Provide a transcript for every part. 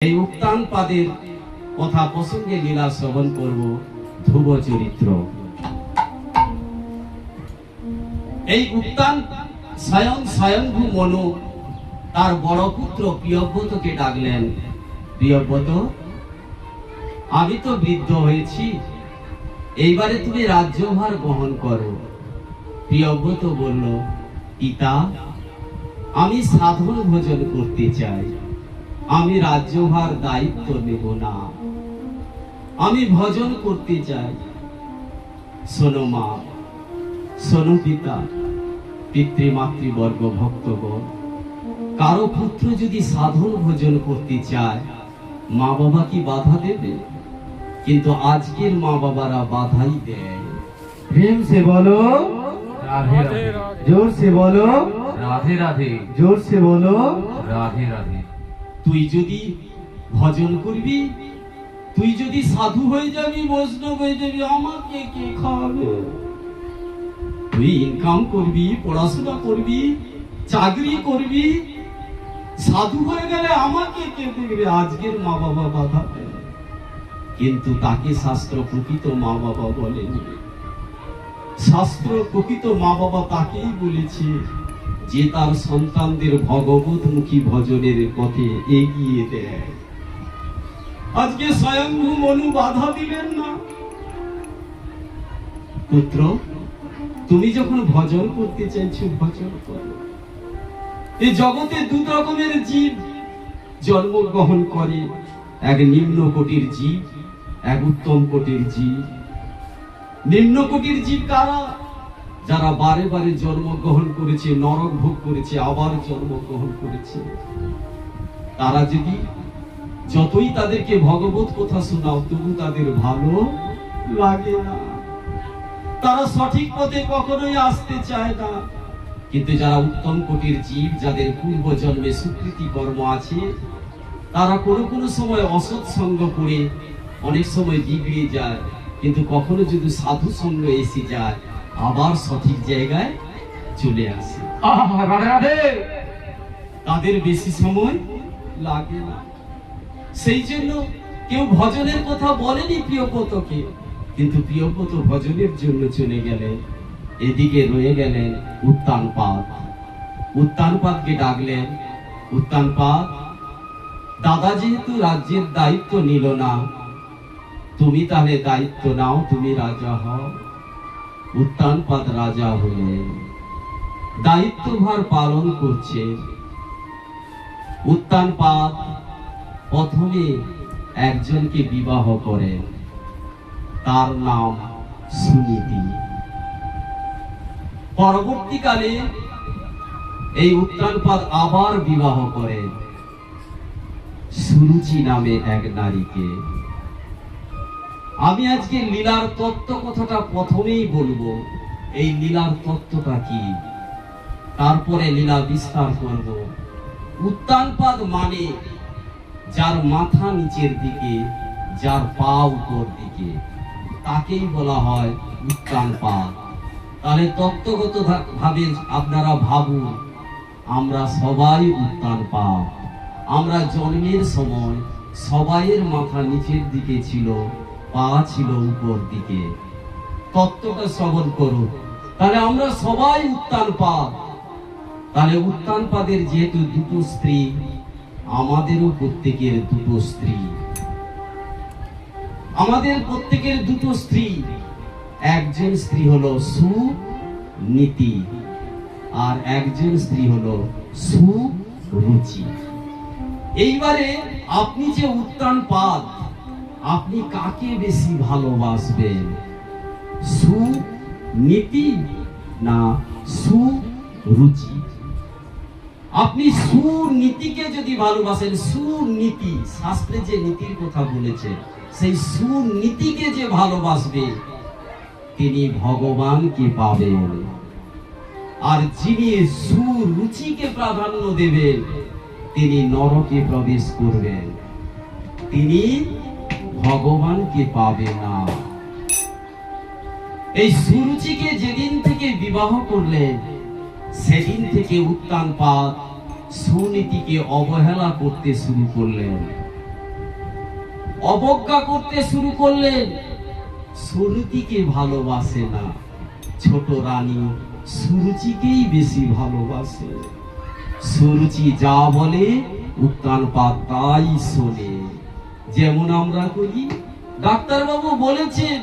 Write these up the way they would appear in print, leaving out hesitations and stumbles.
এই উত্তান পাদের কথা প্রসঙ্গে লীলা শ্রবণ করব। ধ্রুব চরিত্র। এই উত্তান স্বয়ংভূ মনু তার বড় পুত্র প্রিয়ব্রতকে ডাকলেন। প্রিয়ব্রত, আমি তো বৃদ্ধ হয়েছি, এইবারে তুমি রাজ্যভার বহন করো। প্রিয়ব্রত বলল, পিতা, আমি সাধন ভোজন করতে চাই, আমি রাজ্যভার দায়িত্ব নেব না, আমি ভজন করতে চাই। শোনো মা, শোনো পিতা, পিতৃমাতৃবর্গ, ভক্তগণ, কারো পুত্র যদি সাধন ভোজন করতে চায়, মা বাবা কি বাধা দেবে? কিন্তু আজকের মা বাবারা বাধাই দেয়। प्रेम से बोलो राधे राधे, जोर से बोलो राधे राधे, जोर से बोलो राधे राधे। তুই যদি ভজন করবি, তুই যদি সাধু হয়ে যাবি, বৈষ্ণব হয়ে যাবি, আমাকে কে খাওয়াবে? তুই ইনকাম করবি, পড়াশোনা করবি, চাকরি করবি, সাধু হয়ে গেলে আমাকে কে দেখবে? আজকের মা বাবা বাধা দেয়, কিন্তু তাকে শাস্ত্র প্রকৃত মা বাবা বলেনি। শাস্ত্র প্রকৃত মা বাবা তাকেই বলেছে যে তার সন্তানদের ভগবতমুখী ভজনের পথে এগিয়ে দেয়। আজকে স্বয়ংভূ মনু বাধা দিলেন না। পুত্র, তুমি যখন ভজন করতে চাইছো, ভজন করো। এই জগতে দু রকমের জীব জন্মগ্রহণ করে, এক নিম্ন কোটির জীব, এক উত্তম কোটির জীব। নিম্ন কোটির জীব কারা? যারা বারে বারে জন্মগ্রহণ করেছে, নরক ভোগ করেছে, আবার জন্মগ্রহণ করেছে। তারা যদি যতই তাদেরকে ভগবত কথা শোনাও, তবু তাদের ভালো লাগে না, তারা সঠিক পথে কখনোই আসতে চায় না। কিন্তু যারা উত্তম কোটির জীব, যাদের পূর্ব জন্মে সুকৃতি কর্ম আছে, তারা কোনো কোনো সময় অসৎ সঙ্গ করে অনেক সময় বিগড়ে যায়, কিন্তু কখনো যদি সাধু সঙ্গ এসে যায়, আবার সঠিক জায়গায় চলে আসে। राधे राधे। তাদের বেশি সময় লাগে না। সেই জন্য কেউ ভজনের কথা বলেনি প্রিয়ব্রতকে, কিন্তু প্রিয়ব্রত ভজনের জন্য চলে গেলেন। এদিকে রয়ে গেলেন উত্তানপাদ। উত্তানপাদকে ডাকলেন। উত্তানপাদ, দাদা যেহেতু রাজ্যের দায়িত্ব নিল না, তুমি তাহলে দায়িত্ব নাও, তুমি রাজা হও। উত্তানপাদ রাজা হলেন, দায়িত্বভার পালন করছে। উত্তানপাদ প্রথমে একজনকে বিবাহ করেন, তার নাম সুনীতি। পরবর্তীকালে এই উত্তানপাদ আবার বিবাহ করেন সুরুচি নামে এক নারীকে। আমি আজকে লীলার তত্ত্ব কথাটা প্রথমেই বলবো, এই লীলার তত্ত্বটা কি, তারপরে লীলা বিস্তার করব। উত্তানপাদ মানে যার মাথা নিচের দিকে, যার পা উপর দিকে, তাকেই বলা হয় উত্তানপাদ। তাহলে তত্ত্বগত ভাবে আপনারা ভাবুন, আমরা সবাই উত্তানপাদ। আমরা জন্মের সময় সবাইয়ের মাথা নিচের দিকে ছিল, পা ছিল উপর দিকে। তত্ত্বটা শ্রবণ করুন, তাহলে আমরা সবাই উত্তানপাদ। তাহলে উত্তানপাদের যেহেতু দুটো স্ত্রী, আমাদেরও প্রত্যেকের দুটো স্ত্রী। আমাদের প্রত্যেকের দুটো স্ত্রী। একজন স্ত্রী হলো সুনীতি, আর একজন স্ত্রী হলো সুরুচি। এইবারে আপনি যে উত্তানপাদ, আপনি কাকে বেশি ভালোবাসবেন? সুনীতি না সুরুচি? আপনি সুনীতিকে যদি ভালোবাসেন, সুনীতি শাস্ত্রে যে নীতির কথা বলেছে, সেই সুনীতিকে যে ভালোবাসবে, তিনি ভগবানকে পাবেন। আর যিনি সুরুচিকে প্রাধান্য দেবেন, তিনি নরকে প্রবেশ করবেন, তিনি ভগবানকে পাবে না। এই সুরুচিকে যেদিন থেকে বিবাহ করলেন, সেদিন থেকে উত্তানপাদ সুনীতিকে অবহেলা করতে শুরু করলেন। অবজ্ঞা করতে শুরু করলেন। সুরতিকে ভালোবাসে না, ছোট রানী সুরুচিকেই বেশি ভালোবাসে। সুরুচি যা বলে উত্তানপাদ তাই শোনে। যেমন আমরা করি, ডাক্তারবাবু বলেছেন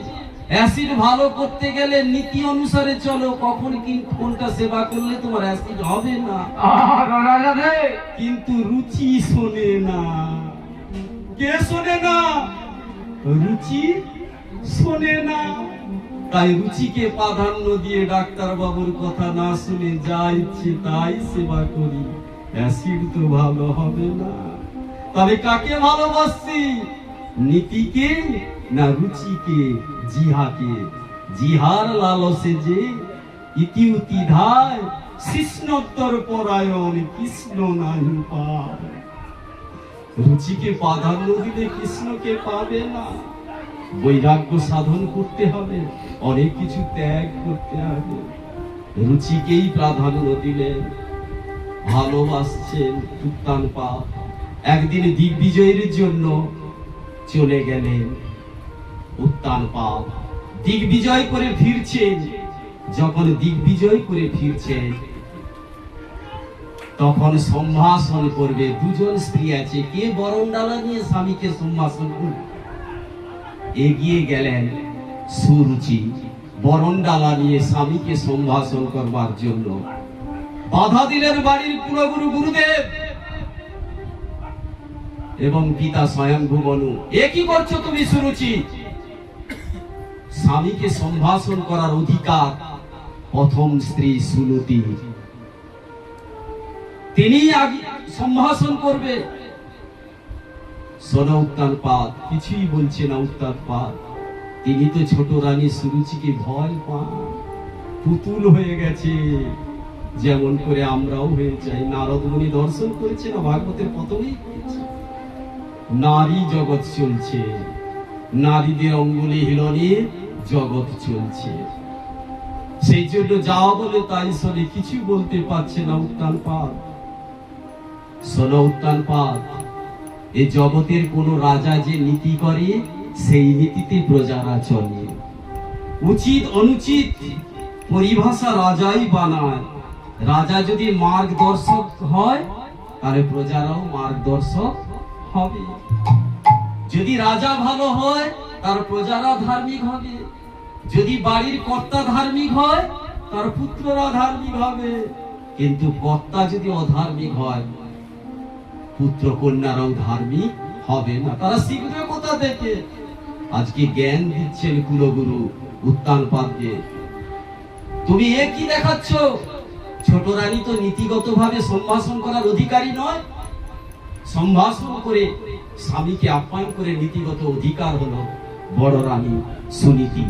অ্যাসিড ভালো করতে গেলে নীতি অনুসারে চলো, কখন কি কোনটা সেবা করলে তোমার অ্যাসিড হবে না। রাধে রাধে কিন্তু রুচি শোনে না। কে শোনে না? রুচি শোনে না। তাই রুচিকে প্রাধান্য দিয়ে ডাক্তার বাবুর কথা না শুনে যা ইচ্ছে তাই সেবা করি, অ্যাসিড তো ভালো হবে না। তবে কাকে ভালোবাসছি? নীতিকে না রুচিকে, জিহাকে? জিহার লালসে যে ইতি উতি ধায়, কৃষ্ণোত্তর পরায়ণ কৃষ্ণ নাহি পায়। রুচিকে প্রাধান্য দিলে কৃষ্ণকে পাবে না। বৈরাগ্য সাধন করতে হবে, অনেক কিছু ত্যাগ করতে হবে। রুচিকেই প্রাধান্য দিলেন, ভালোবাসছেন উত্তানপাদ। একদিন দিগ্বিজয়ের জন্য চলে গেলেন উত্তানপাদ। দিগ্বিজয় করে ফিরছেন। যখন দিগ্বিজয় করে ফিরছেন, তখন সম্ভাষণ করবে। দুজন স্ত্রী আছে, কে বরণডালা নিয়ে স্বামীকে সম্ভাষণ করবে? এগিয়ে গেলেন সুরুচি, বরণডালা নিয়ে স্বামীকে সম্ভাষণ করবার জন্য। বাধা দিলেন বাড়ির কুলগুরু গুরুদেব এবং পিতা স্বয়ংভু মনু। এ কি করছো তুমি সুরুচি? স্বামীকে সম্ভাষণ করার অধিকার প্রথম স্ত্রী সুনতি, তিনি আগে সম্ভাষণ করবে। শোনো উত্তানপাদ, কিছুই বলছে না উত্তানপাদ। তিনি তো ছোট রানী সুরুচিকে ভয় পান, পুতুল হয়ে গেছে, যেমন করে আমরাও হয়ে যাই। নারদ মুনি দর্শন করেছে না, ভাগবতের প্রথমেই বলেছে, নারী জগৎ চলছে, নারীদের অঙ্গুলি হিলনে জগৎ চলছে। সেই জন্য যা বলে তাই শোনে, কিছু বলতে পারছে না উত্তানপাদ। শোনো উত্তানপাদ, এই জগতের কোন রাজা যে নীতি করে সেই নীতিতে প্রজারা চলে। উচিত অনুচিত পরিভাষা রাজাই বানায়। রাজা যদি মার্গদর্শক হয়, তাহলে প্রজারাও মার্গদর্শক হবে। যদি রাজা ভালো হয়, তার প্রজারা ধার্মিক হবে। যদি বাড়ির কর্তা ধার্মিক হয়, তার পুত্ররা ধার্মিক হবে। কিন্তু কর্তা যদি অধার্মিক হয়, পুত্র কন্যারাও ধার্মিক হবে না। তারা শিখবে কোথা থেকে? আজকে জ্ঞান দিচ্ছেন কুলগুরু উত্তানপাদকে। তুমি এ কি দেখাচ্ছ? ছোট রানী তো নীতিগত ভাবে সম্ভাষণ করার অধিকারী নয়। সম্ভাষণ করে স্বামীকে আপ্যায়ন করে নীতিগত অধিকার হলো বড় রানী সুনীতি।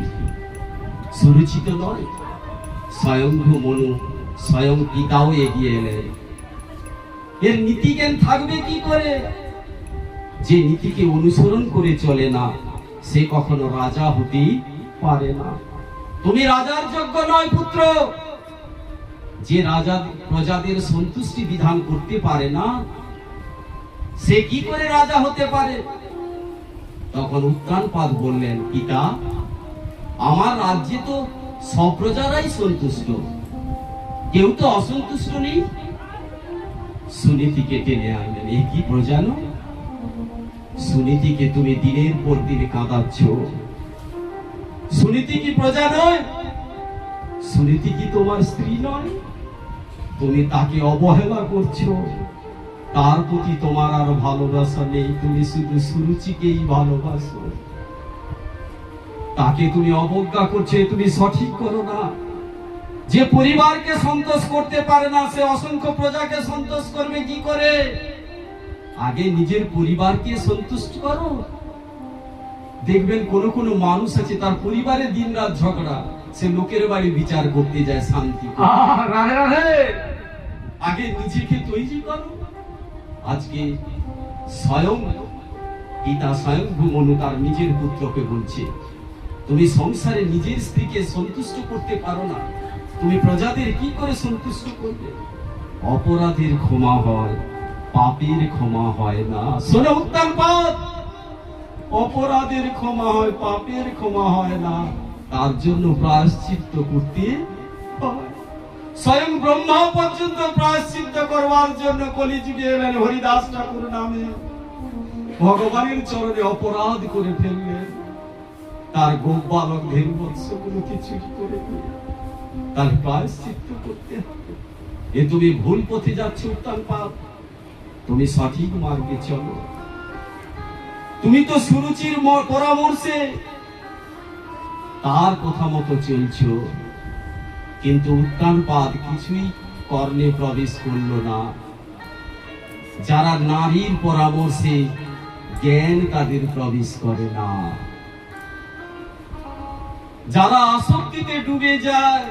সুরুচিত নয়। স্বয়ংভু মনু, স্বয়ং পিতাও এগিয়ে এলেন। এর নীতি জ্ঞান থাকবে কি করে? যে নীতিকে অনুসরণ করে চলে না, সে কখনো রাজা হতেই পারে না। তুমি রাজার যোগ্য নয় পুত্র। যে রাজা প্রজাদের সন্তুষ্টি বিধান করতে পারে না, সে কি করে রাজা হতে পারে? তখন উত্তানপাদ বললেন, পিতা, আমার রাজ্যে তো সব প্রজারাই সন্তুষ্ট, কেউ তো অসন্তুষ্ট নেই। সুনীতিকে টেনে আনলেন। এ কি প্রজা নয়? সুনীতিকে তুমি দিনের পর দিন কাঁদাচ্ছ। সুনীতি কি প্রজা নয়? সুনীতি কি তোমার স্ত্রী নয়? তুমি তাকে অবহেলা করছো। তার প্রতি তোমার আর ভালোবাসা নেই, তুমি শুধু সুরুচিকেই ভালোবাসো। তাকে তুমি অবজ্ঞা করছো, তুমি সঠিক করো না। যে পরিবারকে সন্তোষ করতে পারে না, সে অসংখ্য প্রজাকে সন্তোষ করবে কি করে? আগে নিজের পরিবারকে সন্তুষ্ট করো। দেখবেন কোন কোন মানুষ আছে, তার পরিবারে দিনরাত ঝগড়া, সে লোকের বাড়ি বিচার করতে যায় শান্তি। রাধে রাধে আগে নিজেকে তৈরি করো। আজকে স্বয়ং পিতা স্বয়ংভু মনু তার নিজের পুত্রকে বলছে, তুমি সংসারে নিজের স্ত্রীকে সন্তুষ্ট করতে পারো না, তুমি প্রজাদের কি করে সন্তুষ্ট করবে? অপরাধের ক্ষমা হয়, পাপের ক্ষমা হয় না। শোনো উত্তানপাদ, অপরাধের ক্ষমা হয়, পাপের ক্ষমা হয় না, তার জন্য প্রায়শ্চিত্ত করতে হয়। স্বয়ং ব্রহ্মা পর্যন্ত প্রায়শ্চিত্ত করবার জন্য কলিযুগে এলেন হরিদাস ঠাকুর নামে, ভগবানের চরণে অপরাধ করে ফেললেন, তার গোপ বালক ধেনু বৎসগুলোকে চুরি করে নিয়ে, তার প্রায়শ্চিত্ত করতে হবে। এ তুমি ভুল পথে যাচ্ছ উত্তান পাপ, তুমি সঠিক মার্গে চলো। তুমি তো সুরুচির পরামর্শে তার কথা মতো চলছো, কিন্তু উত্তান পাদ কিছুই কর্ণে প্রবেশ করলো না। যারা নারীর পরামর্শে জ্ঞান তাদের প্রবেশ করে না, যারা আসক্তিতে ডুবে যায়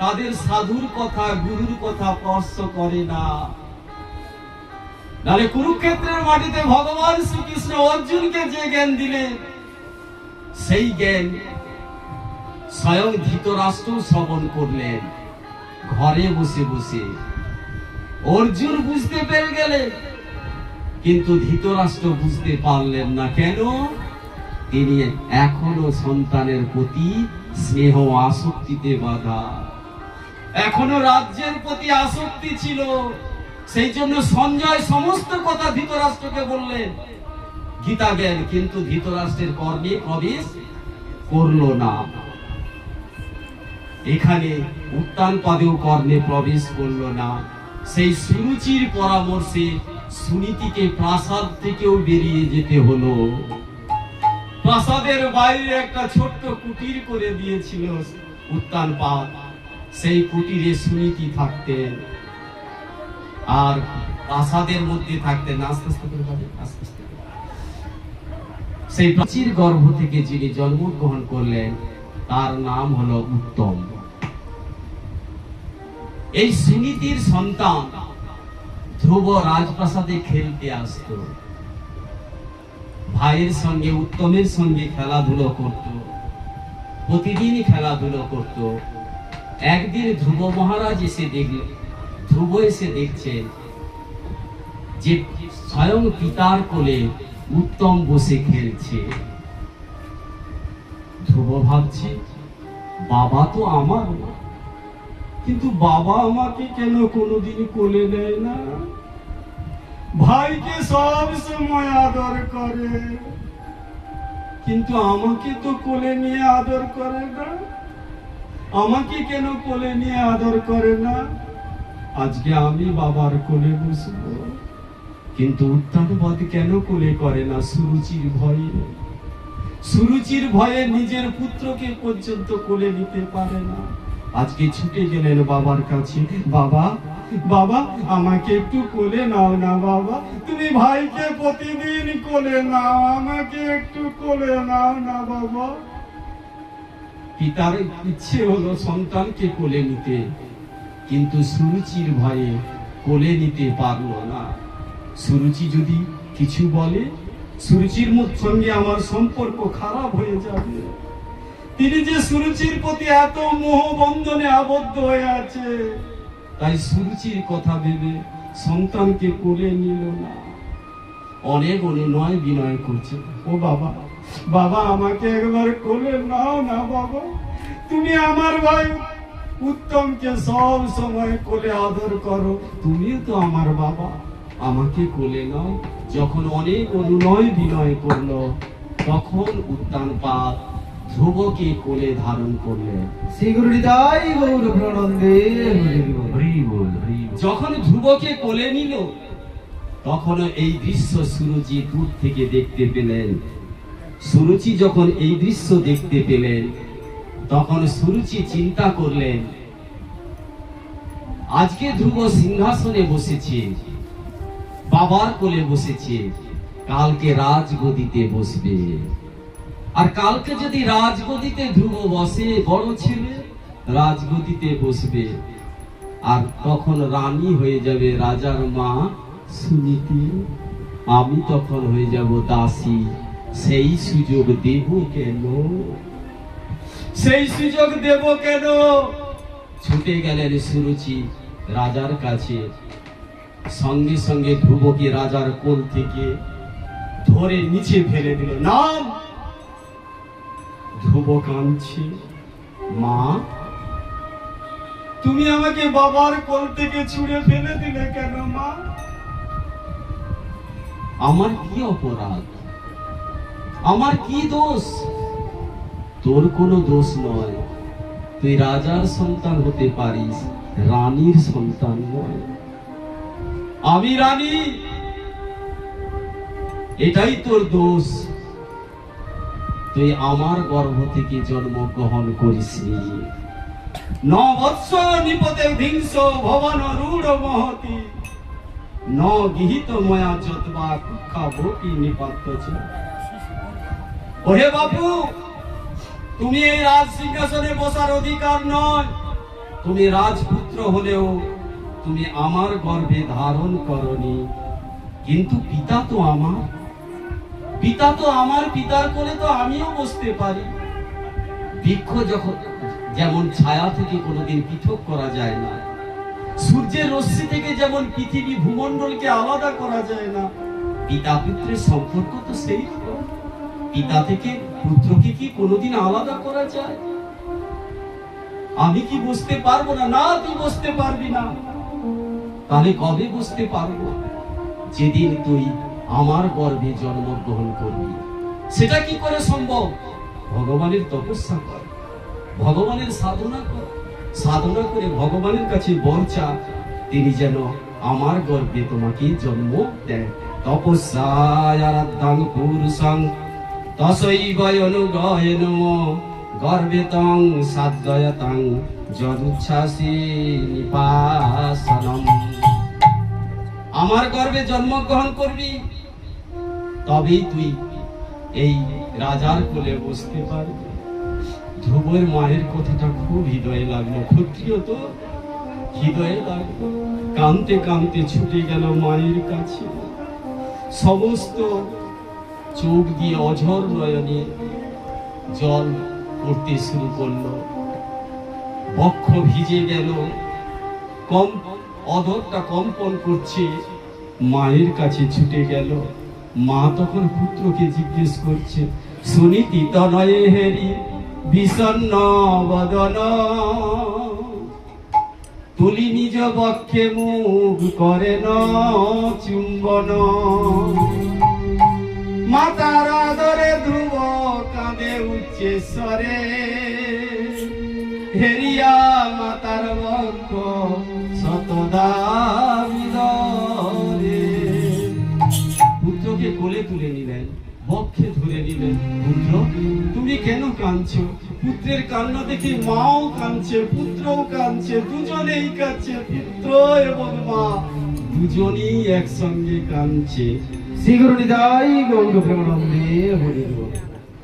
তাদের সাধুর কথা গুরুর কথা স্পর্শ করে না। নালে কুরুক্ষেত্রের মাটিতে ভগবান শ্রীকৃষ্ণ অর্জুনকে যে জ্ঞান দিলেন, সেই জ্ঞান স্বয়ং ধৃতরাষ্ট্র শ্রবণ করলেন ঘরে বসে বসে। অর্জুন বুঝতে পেরে গেলেন, কিন্তু ধৃতরাষ্ট্র বুঝতে পারলেন না। কেন? তিনি এখনো সন্তানের প্রতি স্নেহ আসক্তিতে বাঁধা, এখনো রাজ্যের প্রতি আসক্তি ছিল। সেই জন্য সঞ্জয় সমস্ত কথা ধৃতরাষ্ট্রকে বললেন গীতা জ্ঞান, কিন্তু ধৃতরাষ্ট্রের কর্ণে প্রবেশ করলো না। এখানে উত্তান পাদেও কর্ণে প্রবেশ করলো না। সেই সুরুচির পরামর্শে সুনীতিকে প্রাসাদ থেকেও বেরিয়ে যেতে হলো। প্রাসাদের বাইরে একটা ছোট্ট কুটির করে দিয়েছিল উত্তান পাদ, সেই কুটিরে সুনীতি থাকতেন, আর প্রাসাদের মধ্যে থাকতেন আস্তে আস্তে করে আস্তে আস্তে। সেই প্রাচীর গর্ভ থেকে যিনি জন্মগ্রহণ করলেন তার নাম হলো উত্তম। এই সুনীতির সন্তান ধ্রুব রাজপ্রাসাদে খেলতে আসত, ভাইয়ের সঙ্গে উত্তমের সঙ্গে খেলাধুলো করত, প্রতিদিনই খেলাধুলো করত। একদিন ধ্রুব মহারাজ এসে দেখলেন, ধ্রুব এসে দেখছেন যে স্বয়ং পিতার কোলে উত্তম বসে খেলছে। ধ্রুব ভাবছে, বাবা তো আমার, কিন্তু বাবা আমাকে কেন কোনোদিন কোলে নেয় না? ভাইকে সব সময় আদর করে, কিন্তু আমাকে তো কোলে নিয়ে আদর করে না। আমাকে কেন কোলে নিয়ে আদর করে না? আজকে আমি বাবার কোলে বসবো, কিন্তু উত্তানপাদ কেন কোলে করে না? সুরুচির ভয়ে, সুরুচির ভয়ে নিজের পুত্রকে পর্যন্ত কোলে নিতে পারে না। আজকে ছুটে গেলেন বাবার কাছে, বাবা বাবা আমাকে একটু কোলে নাও না বাবা, তুমি ভাইকে প্রতিদিন কোলে নাও, আমাকে একটু কোলে নাও না বাবা। পিতার ইচ্ছে হলো সন্তানকে কোলে নিতে, কিন্তু সুরুচির ভয়ে কোলে নিতে পারলো না। সুরুচি যদি কিছু বলে, সুরুচির সঙ্গে আমার সম্পর্ক খারাপ হয়ে যাবে। তিনি যে সুরুচির প্রতি এত মোহ বন্ধনে আবদ্ধ হয়ে আছে, তাই সুরুচির কথা ভেবে সন্তানকে কোলে নিল না। অনেক অনুনয় বিনয় করছে, ও বাবা বাবা আমাকে একবার কোলে নাও না বাবা, তুমি আমার ভাই উত্তমকে সব সময় কোলে আদর করো, তুমিও তো আমার বাবা, আমাকে কোলে নাও। যখন অনেক অনুনয় বিনয় করলো, তখন উত্তানপাদ ধ্রুবকে কোলে ধারণ করলেন। শ্রী গুরু হৃদয় গৌর প্রণন্দে হরি বল। যখন ধ্রুবকে কোলে নিল, তখন এই দৃশ্য সুরুচি দূর থেকে দেখতে পেলেন। সুরুচি যখন এই দৃশ্য দেখতে পেলেন, তখন সুরুচি চিন্তা করলেন, আজকে ধ্রুব সিংহাসনে বসেছে, বাবার কোলে বসেছে, কালকে রাজগদিতে বসবে। আর কালকে যদি রাজগদিতে ধ্রুব বসে, বড় ছেলে রাজগদিতে বসবে, আর তখন রানী হয়ে যাবে রাজার মা সুনীতি, আমি তখন হয়ে যাব দাসী। সেই সুযোগ দেব কেন? সেই সুযোগ দেব কেন? ছুটে গেলেন সুরুচি রাজার কাছে। সঙ্গে সঙ্গে ধ্রুবকে রাজার কোল থেকে ধরে নিচে ফেলে দিল। নাম ধ্রুব কাঁদছে, মা তুমি আমাকে বাবার কোল থেকে ছুঁড়ে ফেলে দিলে কেন মা? আমার কি অপরাধ, আমার কি দোষ? তোর কোনো দোষ নয়, তুই রাজার সন্তান হতে পারিস, রানীর সন্তান নয়। আমি রানী, এটাই তোর দোষ। তুই আমার গর্ভ থেকে জন্মগ্রহণ করিসনি। 9 বৎসর নিপতে ভিংস ভবন রূঢ় মহতি, ন গৃহীত ময়া যতবা কুক্ষা ভোটি নিপাত্য চ। ওহে বাপু, তুমি এই রাজ সিংহাসনে বসার অধিকার নয়। তুমি রাজপুত্র হলেও তুমি আমার গর্ভে ধারণ করনি। কিন্তু পিতা তো আমার, পিতা তো আমার, পিতার কোলে তো আমিও বসতে পারি। বৃক্ষ যখন যেমন ছায়া থেকে কোনোদিন পৃথক করা যায় না, সূর্যের রশ্মি থেকে যেমন পৃথিবী ভূমণ্ডলকে আলাদা করা যায় না, পিতা পুত্রের সম্পর্ক তো সেই রকম। পিতা থেকে পুত্রকে কি কোনোদিন আলাদা করা যায়? আমি কি বুঝতে পারবো না? না, তুই বুঝতে পারবি না। তাহলে কবে বুঝতে পারবো? যেদিন তুই আমার গর্ভে জন্মগ্রহণ করবি। সেটা কি করে সম্ভব? ভগবানের তপস্যা কর, ভগবানের সাধনা কর, সাধনা করে ভগবানের কাছে বর চা, তিনি যেন আমার গর্ভে তোমাকে জন্ম দেন। তপস্যায় আরাধ্যাং পুরুষং তসৈব অনুগয় নমো গর্ভে তং সাধ্যয়তাং যদুচ্ছ্বাসি নিপাসনম। আমার গর্ভে জন্মগ্রহণ করবি, তবেই তুই এই রাজার কোলে বসতে পারবি। ধ্রুবের মায়ের কথাটা খুব হৃদয়ে লাগলো, ক্ষত্রিয় তো হৃদয়ে লাগলো। কাঁদতে কাঁদতে ছুটে গেল মায়ের কাছে। সমস্ত চোখ দিয়ে অঝর নয়নে জল পড়তে শুরু করলো, বক্ষ ভিজে গেল, অধরটা কম্পন করছে। মায়ের কাছে ছুটে গেল। মা তখন পুত্রকে জিজ্ঞেস করছে, শুনিতি তনয়ে হেরি বিষণ্ণ বদন, তুলি নিজ বক্ষে মুখ করে ন চুম্বন। মাতার আদরে ধ্রুব কাঁদে উচ্চে স্বরে, হেরিয়া মাতার বক্ষ শতদা বিদরে। পুত্রকে কোলে তুলে নিলেন, বক্ষে ধরে নিলেন। পুত্র, তুমি কেন কাঁদছো? পুত্রের কান্না দেখে মাও কাঁদছে, পুত্রও কাঁদছে, দুজনেই কাঁদছে। পুত্র এবং মা দুজনেই একসঙ্গে কাঁদছে। শ্রী গুরু নিতাই গৌর প্রেমানন্দে হরি বল।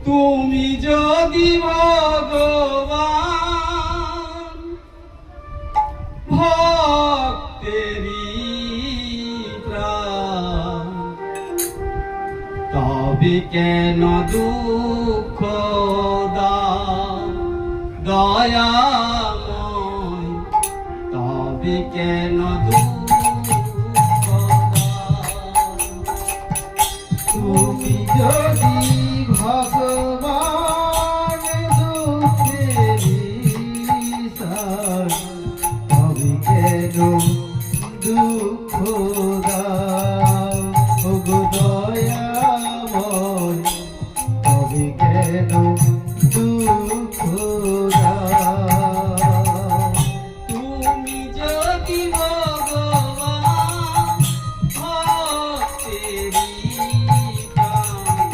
তুমি যদি ভগবান ভক্তেরি প্রাণ, তবে কেন দুঃখ দাও দয়াময়, তবে কেন দুঃখ দাও? তুমি যদি ভগবান দুঃখেরি সার, তবে কেন দুঃখ দাও গো দয়াময়, তবে কেন দুঃখ দাও? তুমি যদি ভগবান ভক্তেরি প্রাণ,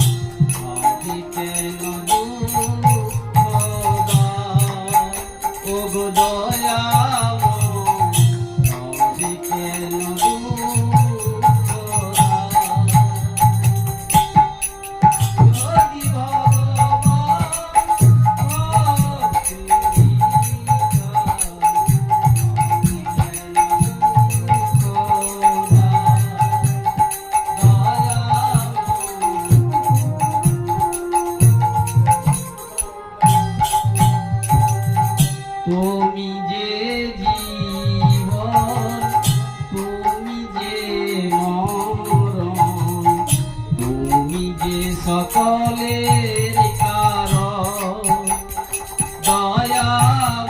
যে সকলের কারণ দয়াময়,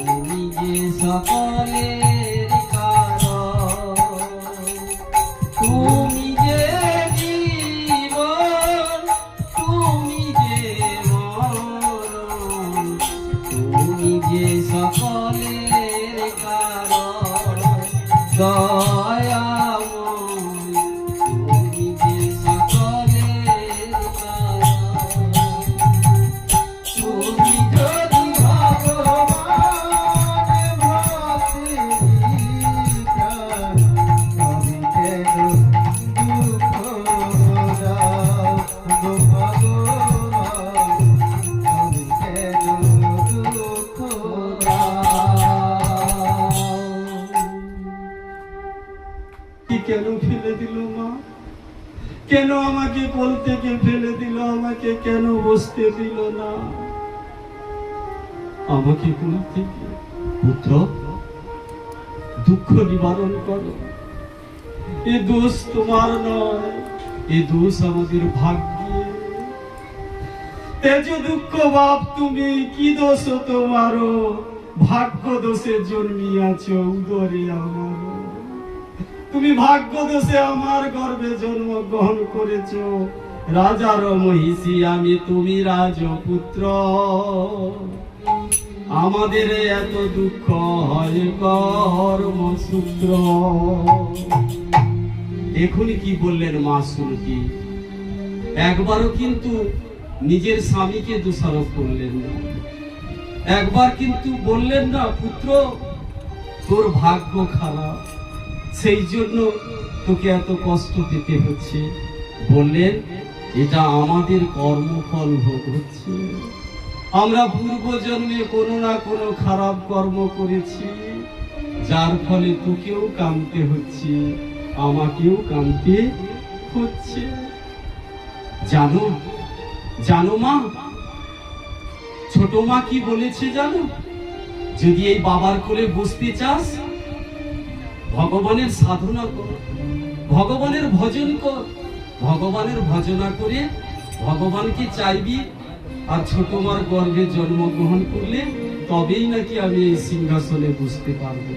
তুমি যে সকলের কারণ, তুমি যে জীবন, তুমি যে মরণ, তুমি যে সকলের কারণ দয়াময়, তুমি যে সকলের কারণ। তুমি যদি ভগবান ভক্তি তবে কেন দুঃখ দাও গো ভগবান, তবে কেন দুঃখ কি কেন ফেলে দিল মা? কেন আমাকে কোল থেকে ফেলে দিল? আমাকে কেন বসতে দিল না? আমাকে কোল থেকে পুত্র দুঃখ নিবারণ করো। এ দোষ তোমার নয়, এ দোষ আমাদের ভাগ্যে। তেজ দুঃখ বাপ তুমি, কি দোষ তোমারও? ভাগ্য দোষে জন্মিয়াছ উদরে আমার। তুমি ভাগ্য দোষে আমার গর্ভে জন্মগ্রহণ করেছ। রাজার মহিষী আমি, তুমি রাজপুত্র। আমাদের এত দুঃখ হয় কর্মসূত্র। এখনই কি বললেন মা সুরতি? একবারও কিন্তু নিজের স্বামীকে দোষারোপ করলেন না। একবার কিন্তু বললেন না পুত্র তোর ভাগ্য খারাপ, সেই জন্য তোকে এত কষ্ট পেতে হচ্ছে। বললেন এটা আমাদের কর্মফল ভোগ হচ্ছে। আমরা পূর্ব জন্মে কোনো না কোনো খারাপ কর্ম করেছি, যার ফলে তোকেও কামতে হচ্ছে, আমাকেও কামতে হচ্ছে। জানো জানো মা, ছোট মা কি বলেছে জানো? যদি এই বাবার কোলে বসতে চাস, ভগবানের সাধনা কর, ভগবানের ভজন কর। ভগবানের ভজনা করে ভগবানকে চাইবি, আর ছোট মার গর্ভে জন্মগ্রহণ করলে তবেই নাকি আমি এই সিংহাসনে বসতে পারবো।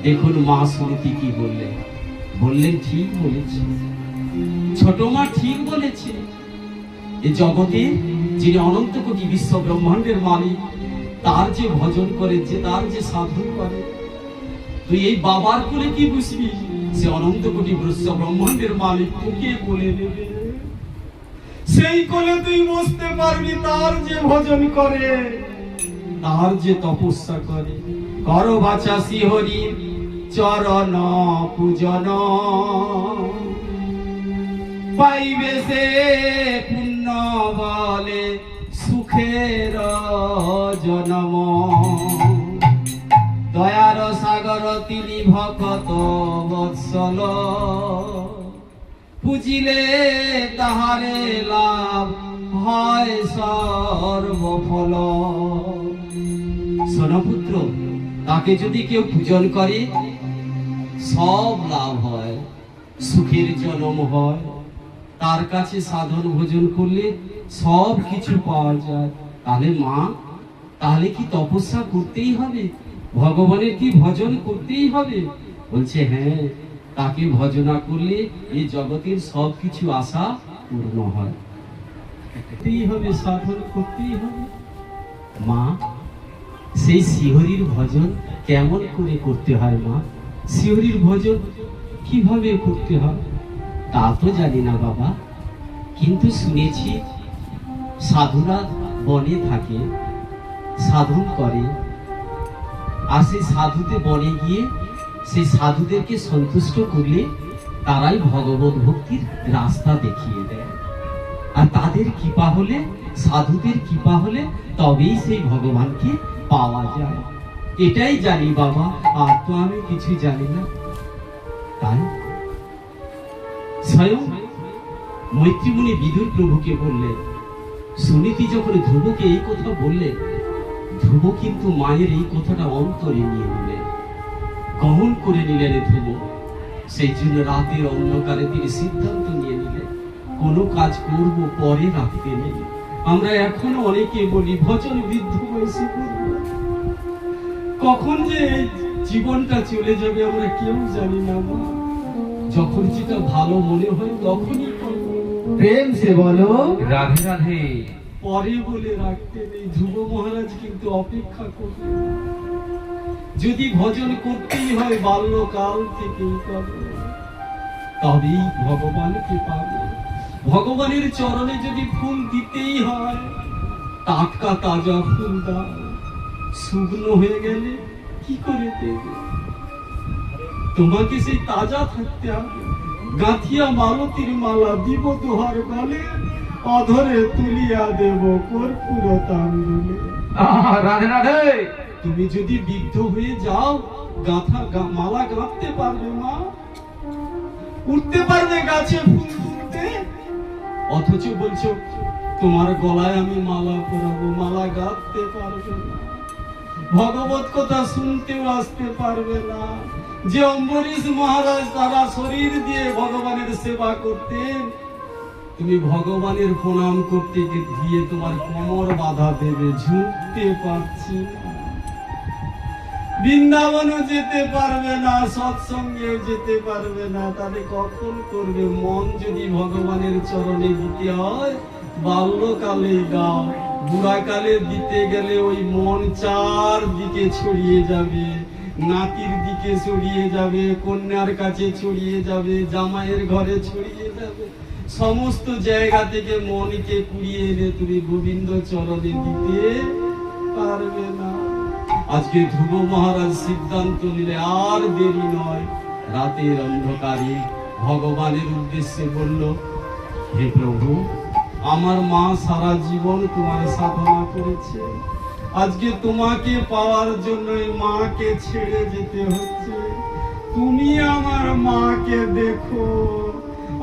দেখুন মা সুরতি কি বললেন। বললেন ঠিক বলেছে, ছোট মা ঠিক বলেছে। এই জগতে যিনি অনন্ত কোটি বিশ্ব ব্রহ্মাণ্ডের মালিক, তার যে ভজন করে, যে তার যে সাধন করে, তুই এই বাবার কোলে কি বুঝবি? সে অনন্ত কোটি বিশ্ব ব্রহ্মাণ্ডের মালিক তোকে বলে দেবে। সেই কোলে তুই বসতে পারবি, তার যে ভজন করে, তার যে তপস্যা করে। কর বাচা শ্রীহরি চরণ পূজন, পাইবে সে পুণ্য বলে সুখের জনম। দয়ার সাগর তিনি ভকত বৎসল, পুজিলে তাহারে লাভ হয় সর্বফল। সোনপুত্র, তাকে যদি কেউ পূজন করে সব লাভ হয়, সুখের জন্ম হয়। তার কাছে সাধন ভোজন করলে সব কিছু পাওয়া যায়। তাহলে মা, তাহলে কি তপস্যা করতেই হবে? ভগবানের কি ভজন করতেই হবে? বলছে হ্যাঁ, তাকে ভজনা করলে এই জগতের সব কিছু আশা পূর্ণ হয়। করতেই হবে, সাধন করতেই হবে। মা, সেই শ্রীহরির ভজন কেমন করে করতে হয় মা? শ্রীহরির ভজন কিভাবে করতে হয় তা তো জানি না বাবা, কিন্তু শুনেছি সাধুরা বনে থাকে, সাধন করে, আর সেই সাধুতে বনে গিয়ে সেই সাধুদেরকে সন্তুষ্ট করলে তারাই ভগবত ভক্তির রাস্তা দেখিয়ে দেয়। আর তাদের কৃপা হলে, সাধুদের কৃপা হলে তবেই সেই ভগবানকে পাওয়া যায়। এটাই জানি বাবা, আর তো আমি কিছু জানি না। তাই স্বয়ং মৈত্রীমুনি বিদুর প্রভুকে বললেন। সুনীতি যখন ধ্রুবকে এই কথা বললেন, ধ্রুব কিন্তু মায়ের এই কথাটা অন্তরে নিয়ে নিলেন, গ্রহণ করে নিলেন ধ্রুব। সেই জন্য রাতের অন্ধকারে তিনি সিদ্ধান্ত নিয়ে নিলেন, কোনো কাজ করব পরে রাখতে নেই। আমরা এখনো অনেকে বলি ভজন বৃদ্ধ বয়সে করব, কখন যে এই জীবনটা চলে যাবে আমরা কেউ জানি না মা। যখন যেটা ভালো মনে হয় তখনই করব, প্রেম সে বলো। রাধে রাধে। পরে বলে রাখতে নেই। ধ্রুব মহারাজ কিন্তু অপেক্ষা করবে। যদি ভজন করতেই হয় বাল্যকাল থেকেই করবে, তবেই ভগবানকে পাবে। ভগবানের চরণে যদি ফুল দিতেই হয়, টাটকা তাজা ফুল দাও। শুকনো হয়ে গেলে কি করে দেবে? তোমাকে সেই তাজা থাকতে হবে। গাঁথিয়া মালতীর মালা দিব তোহার গলে, অধরে তুলিয়া দেব কর্পূর তাম্বুলে। রাধে রাধে। তুমি যদি বিদ্ধ হয়ে যাও, মালা গাঁথতে পারবে মা? উঠতে পারবে গাছে ফুল তুলতে? অথচ বলছো তোমার গলায় আমি মালা পরাবো, মালা গাঁথতে পারবে না। ভগবত কথা শুনতেও আসতে পারবে না। যে অম্বরীশ মহারাজ তারা শরীর দিয়ে ভগবানের সেবা করতেন, তুমি ভগবানের প্রণাম করতে গিয়ে তোমার কোমর বাধা দেবে, ঝুঁকতে পারছি না। বৃন্দাবনও যেতে পারবে না, সৎসঙ্গেও যেতে পারবে না, তাহলে কখন করবে? মন যদি ভগবানের চরণে দিতে হয় বাল্যকালে গাও, বুড়াকালে দিতে গেলে ওই মন চারদিকে ছড়িয়ে যাবে, নাতির দিকে ছড়িয়ে যাবে, কন্যার কাছে ছড়িয়ে যাবে, জামাইয়ের ঘরে ছড়িয়ে যাবে। সমস্ত জায়গা থেকে মনকে কুড়িয়ে এনে তুমি গোবিন্দ চরণে দিতে পারবে না। আজকে ধ্রুব মহারাজ সিদ্ধান্ত নিলে আর দেরি নয়। রাতের অন্ধকারে ভগবানের উদ্দেশ্যে বলল, হে প্রভু, আমার মা সারা জীবন তোমার সাধনা করেছে, আজকে তোমাকে পাওয়ার জন্য মাকে ছেড়ে যেতে হচ্ছে। তুমি আমার মাকে দেখো,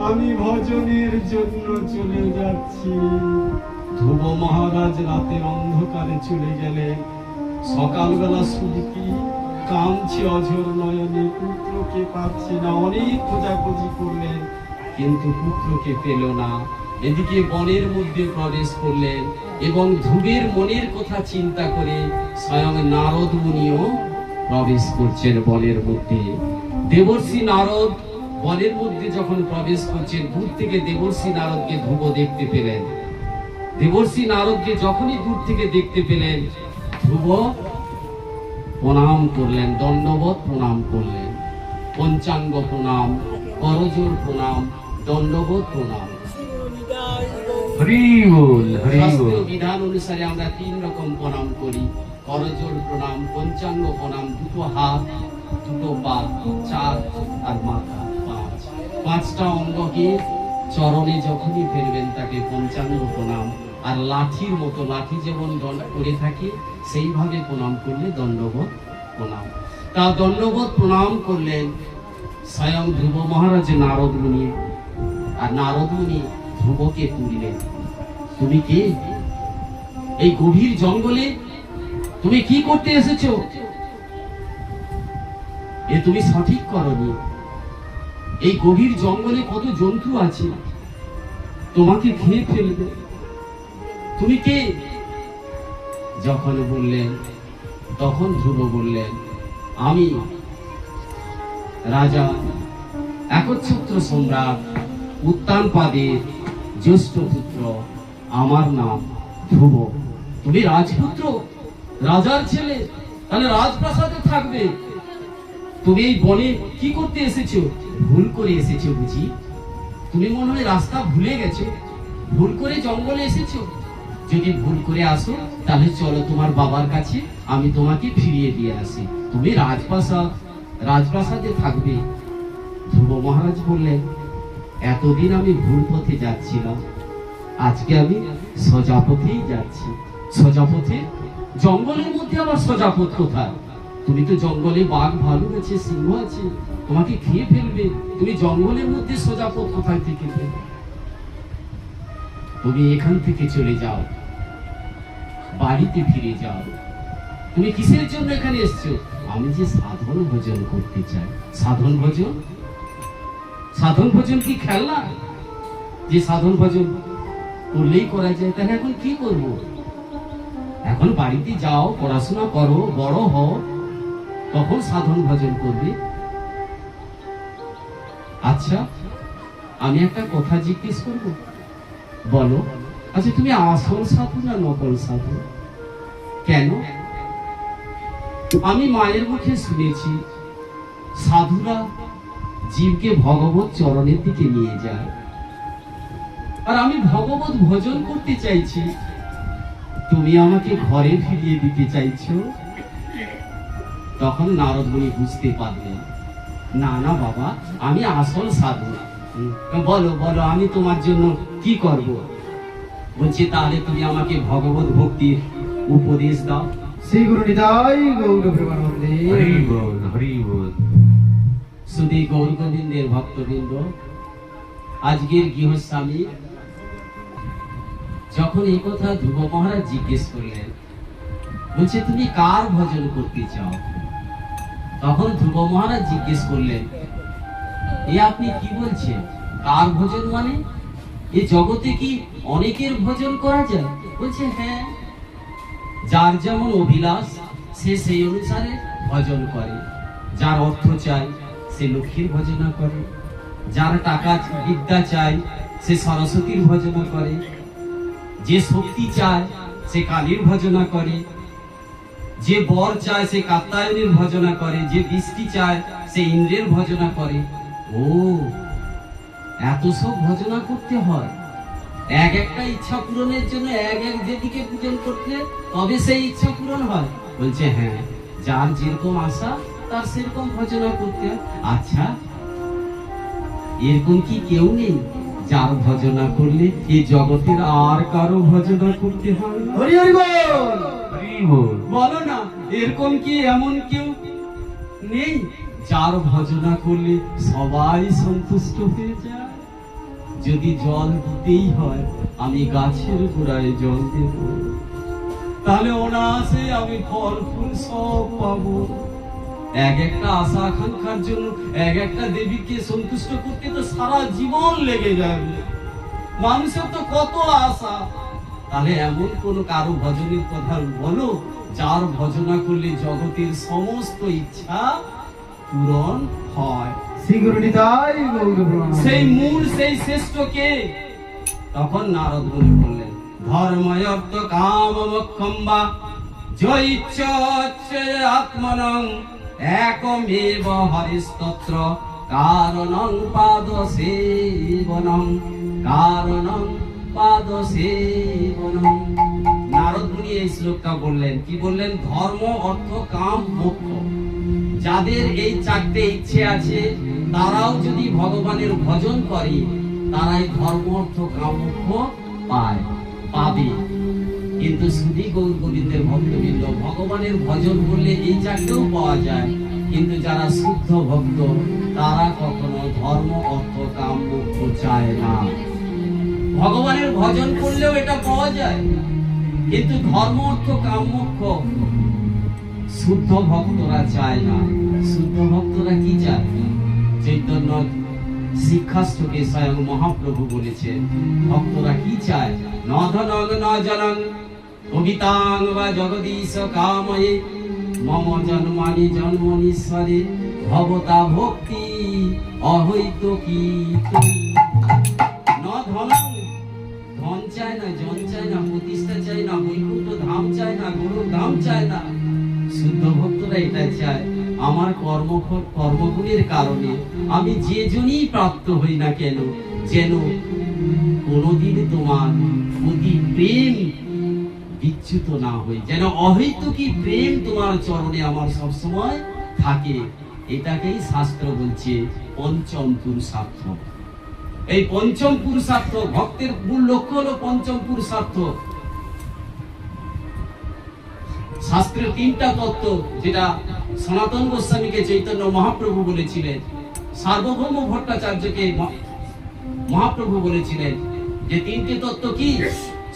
আমি ভজনের জন্য চলে যাচ্ছি। ধ্রুব মহারাজ রাতের অন্ধকারে চলে গেলেন। সকালবেলা শুনতি কাঁদছে অঝোর নয়নে, পুত্রকে পাচ্ছে না। অনেক খোঁজাখুঁজি করলেন কিন্তু পুত্রকে পেল না। এদিকে বনের মধ্যে প্রবেশ করলেন এবং ধ্রুবের মনের কথা চিন্তা করে স্বয়ং নারদ মুনিও প্রবেশ করছেন বনের মধ্যে। দেবর্ষি নারদ বনের মধ্যে যখন প্রবেশ করছেন, দূর থেকে দেবর্ষি নারদকে ধ্রুব দেখতে পেলেন। দেবর্ষি নারদকে যখনই দূর থেকে দেখতে পেলেন, ধ্রুব প্রণাম করলেন, দণ্ডবত প্রণাম করলেন। পঞ্চাঙ্গ প্রণাম, করজোড় প্রণাম, দণ্ডবত প্রণাম। হরি বল, হরি বল। শাস্ত্রীয় বিধান অনুসারে আমরা 3 রকম প্রণাম করি। করজোড় প্রণাম, পঞ্চাঙ্গ প্রণাম, 2 হাত, 2 পা, 4 আর মাথা 5। 5টা অঙ্গকে চরণে যখনই ফেলবেন তাকে পঞ্চাঙ্গ প্রণাম। আর লাঠির মতো, লাঠি যেমন দণ্ড করে থাকে সেইভাবে প্রণাম করলে দণ্ডবত প্রণাম। তা দণ্ডবত প্রণাম করলেন স্বয়ং ধ্রুব মহারাজ নারদ মুনি। আর নারদ মুনি ধ্রুবকে তুললেন, তুমি কে? এই গভীর জঙ্গলে তুমি কি করতে এসেছো? এ তুমি সঠিক করনি। এই গভীর জঙ্গলে কত জন্তু আছে, তোমাকে খেয়ে ফেলবে। তুমি কে? যখন বললেন তখন ধ্রুব বললেন, আমি রাজা একচ্ছত্র সম্রাট উত্তানপাদের জ্যেষ্ঠ পুত্র, আমার নাম ধ্রুব। তুমি রাজপুত্র, রাজার ছেলে, তাহলে রাজপ্রাসাদে থাকবে। তুমি এই বনে কি করতে এসেছো? ভুল করে এসেছো বুঝি? তুমি মনে হয় রাস্তা ভুলে গেছো, ভুল করে জঙ্গলে এসেছো। যদি ভুল করে আসো তাহলে চলো তোমার বাবার কাছে, আমি তোমাকে ফিরিয়ে দিয়ে আসি। তুমি রাজপ্রাসাদে থাকবে। ধ্রুব মহারাজ বললেন, এতদিন আমি ভুল পথে যাচ্ছিলাম, আজকে আমি সোজা পথেই যাচ্ছি। সোজা পথে? জঙ্গলের মধ্যে আবার সোজা পথ কোথায়? তুমি তো জঙ্গলে বাঘ, ভালুক আছে, সিংহ আছে, তোমাকে খেয়ে ফেলবে। তুমি জঙ্গলের মধ্যে সোজা পথ কোথায় থেকে পেলে? তুমি এখান থেকে চলে যাও, বাড়িতে ফিরে যাও। তুমি কিসের জন্য এখানে এসছো? আমি যে সাধন ভোজন করতে চাই। সাধন ভোজন? সাধন ভোজন কি খেলনা? যে সাধন ভজন করলেই করা যায়, তাহলে এখন কি করব? এখন বাড়িতে যাও, পড়াশোনা করো, বড় হও, তখন সাধন ভজন করবে। আচ্ছা, আমি একটা কথা জিজ্ঞেস করব, বলো। আচ্ছা, তুমি আসল সাধু না নকল সাধু? কেন? আমি মায়ের মুখে শুনেছি সাধুরা জীবকে ভগবত চরণের দিকে নিয়ে যায়, আর আমি ভগবত ভজন করতে চাইছি, তুমি আমাকে ঘরে ফিরিয়ে দিতে চাইছো। তখন নারদ মুনি বুঝতে পারলেন, না না বাবা, আমি আসল সাধু। বলো বলো, আমি তোমার জন্য কি করব? বলছি, তাহলে তুমি আমাকে ভগবত ভক্তির উপদেশ দাও। শ্রী গুরু নিতাই গৌর প্রেমানন্দে হরি বল, হরি বল। শুধু গৌর গোবিন্দের ভক্তবৃন্দ, আজকের গৃহস্বামী যখন এই কথা ধ্রুব মহারাজ জিজ্ঞেস করলেন, বলছে তুমি কার ভজন করতে চাও? তখন ধ্রুব মহারাজ জিজ্ঞেস করলেন, এ আপনি কি বলছেন? কার ভজন মানে? এই জগতে কি অনেকের ভজন করা যায়? বলছে হ্যাঁ, যার যেমন অভিলাষ সে সেই অনুসারে ভজন করে। যার অর্থ চাই সে লক্ষ্মীর ভজনা করে, যার টাকা বিদ্যা চাই সে সরস্বতীর ভজনা করে, যে শক্তি চায় সে কালীর ভজনা করে, যে বর চায় সে কাত্যায়নের ভজনা করে, যে বৃষ্টি চায় সে ইন্দ্রের ভজনা করে। ও, এত সব ভজনা করতে হয়? এক একটা ইচ্ছা পূরণের জন্য এক এক দেবীকে পূজন করতে তবে সেই ইচ্ছা পূরণ হয়? বলছে হ্যাঁ, যার যেরকম আশা তার সেরকম ভজনা করতে হয়। আচ্ছা, এরকম কি কেউ নেই যার ভজনা করলে এই জগতের আর কারো ভজনা করতে হয় না? হরি হরি বল। হরি বল। বলো না, এরকম কি এমন কেউ নেই যার ভজনা করলে সবাই সন্তুষ্ট হয়ে যায়? যদি জল দিতেই হয়, আমি গাছের গোড়ায় জল দেব, তাহলে অনায়াসে আমি ফল ফুল সব পাবো। এক একটা আশা আকাঙ্ক্ষার জন্য এক একটা দেবীকে সন্তুষ্ট করতে তো সারা জীবন লেগে যাবে। মানুষের তো কত আশা, তাহলে এমন কোন কারো ভজনের কথা বলো যার ভজনা করলে জগতের সমস্ত ইচ্ছা পূরণ হয়। শ্রী গুরু নিতাই গৌর প্রেমানন্দে সেই মূল, সেই শ্রেষ্ঠ কে? তখন নারদ মুনি বললেন, ধর্ময় অর্থ কাম মোক্ষম বা জয় ইচ্ছা আত্মনং একমেব হরিস্তত্র কারণং পাদ সেবনং কারণং পাদ সেবনং। নারদ মুনি এই শ্লোকটা বললেন, কি বললেন? ধর্ম, অর্থ, কাম, মোক্ষ, যাদের এই চারটে ইচ্ছে আছে তারাও যদি ভগবানের ভজন করে, তারাই ধর্ম, অর্থ, কাম, মোক্ষ পাবে। কিন্তু শুধু গৌর গোবিন্দের ভক্তবৃন্দ, ভগবানের ভজন করলে এই চারটেও পাওয়া যায়, কিন্তু যারা শুদ্ধ ভক্ত তারা কখনো ধর্ম, অর্থ, কাম, মোক্ষ চায় না। ভগবানের ভজন করলেও এটা পাওয়া যায়, কিন্তু ধর্ম, অর্থ, কাম, মোক্ষ শুদ্ধ ভক্তরা চায় না। শুদ্ধ ভক্তরা কি চায়? চৈতন্য শিক্ষাষ্টকে স্বয়ং মহাপ্রভু বলেছেন, ভক্তরা কি চায়? ন ধনং ন জনং কবিতাং বা জগদীশ কাময়ে মম জন্মানি জন্মনীশ্বরে ভবতা ভক্তি অহৈতুকী। ন ধনং, ধন চায় না, জন চায় না, প্রতিষ্ঠা চায় না, বৈকুণ্ঠ ধাম চায় না, গুরুর ধাম চায় না। শুদ্ধ ভক্তরা এটা চায়, আমার কর্মগুণের কারণে আমি যে জনই প্রাপ্ত হই না কেন, যেন কোনদিন তোমার প্রতি প্রেম বিচ্যুত না হই, যেন অহৈতুকী প্রেম তোমার চরণে আমার সবসময় থাকে। এটাকেই শাস্ত্র বলছে পঞ্চম পুরুষার্থ। এই পঞ্চম পুরুষার্থ, ভক্তের মূল লক্ষ্য হলো পঞ্চম পুরুষার্থ। শাস্ত্রের তিনটা তত্ত্ব, যেটা সনাতন গোস্বামীকে চৈতন্য মহাপ্রভু বলেছিলেন, সার্বভৌম ভট্টাচার্যকে মহাপ্রভু বলেছিলেন যে তিনটে তত্ত্ব কি?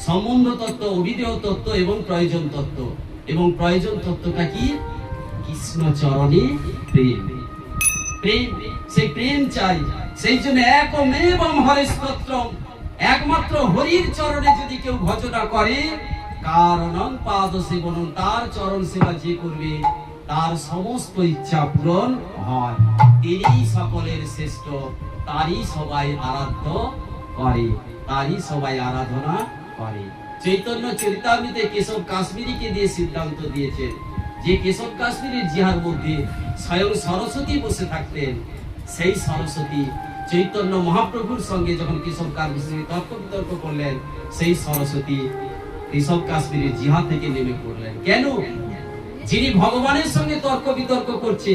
সম্বন্ধ তত্ত্ব, অভিধেয় তত্ত্ব এবং প্রয়োজন তত্ত্ব। এবং প্রয়োজন তত্ত্বটা কি? কৃষ্ণ চরণে প্রেম। প্রেম, সেই প্রেম চাই, সেই জন্য একমেবং হরিস্তত্রম একমাত্র হরির চরণে যদি কেউ ভজনা করে, কারণং পাদ সেবনং, তার চরণ সেবা যে করবে তার সমস্ত ইচ্ছা পূরণ হয়। তিনি সকলের শ্রেষ্ঠ, তারই সবাই আরাধ্য করে, তারই সবাই আরাধনা করে। চৈতন্য চরিতামৃতে কেশব কাশ্মীরীকে দিয়ে সিদ্ধান্ত দিয়েছে যে কেশব কাশ্মীরের জিহার মধ্যে স্বয়ং সরস্বতী বসে থাকতেন। সেই সরস্বতী চৈতন্য মহাপ্রভুর সঙ্গে যখন কেশব কাশ্মীর তর্ক বিতর্ক করলেন, সেই সরস্বতী কেশব কাশ্মীরের জিহা থেকে নেমে পড়লেন। কেন? যিনি ভগবানের সঙ্গে তর্ক বিতর্ক করছে,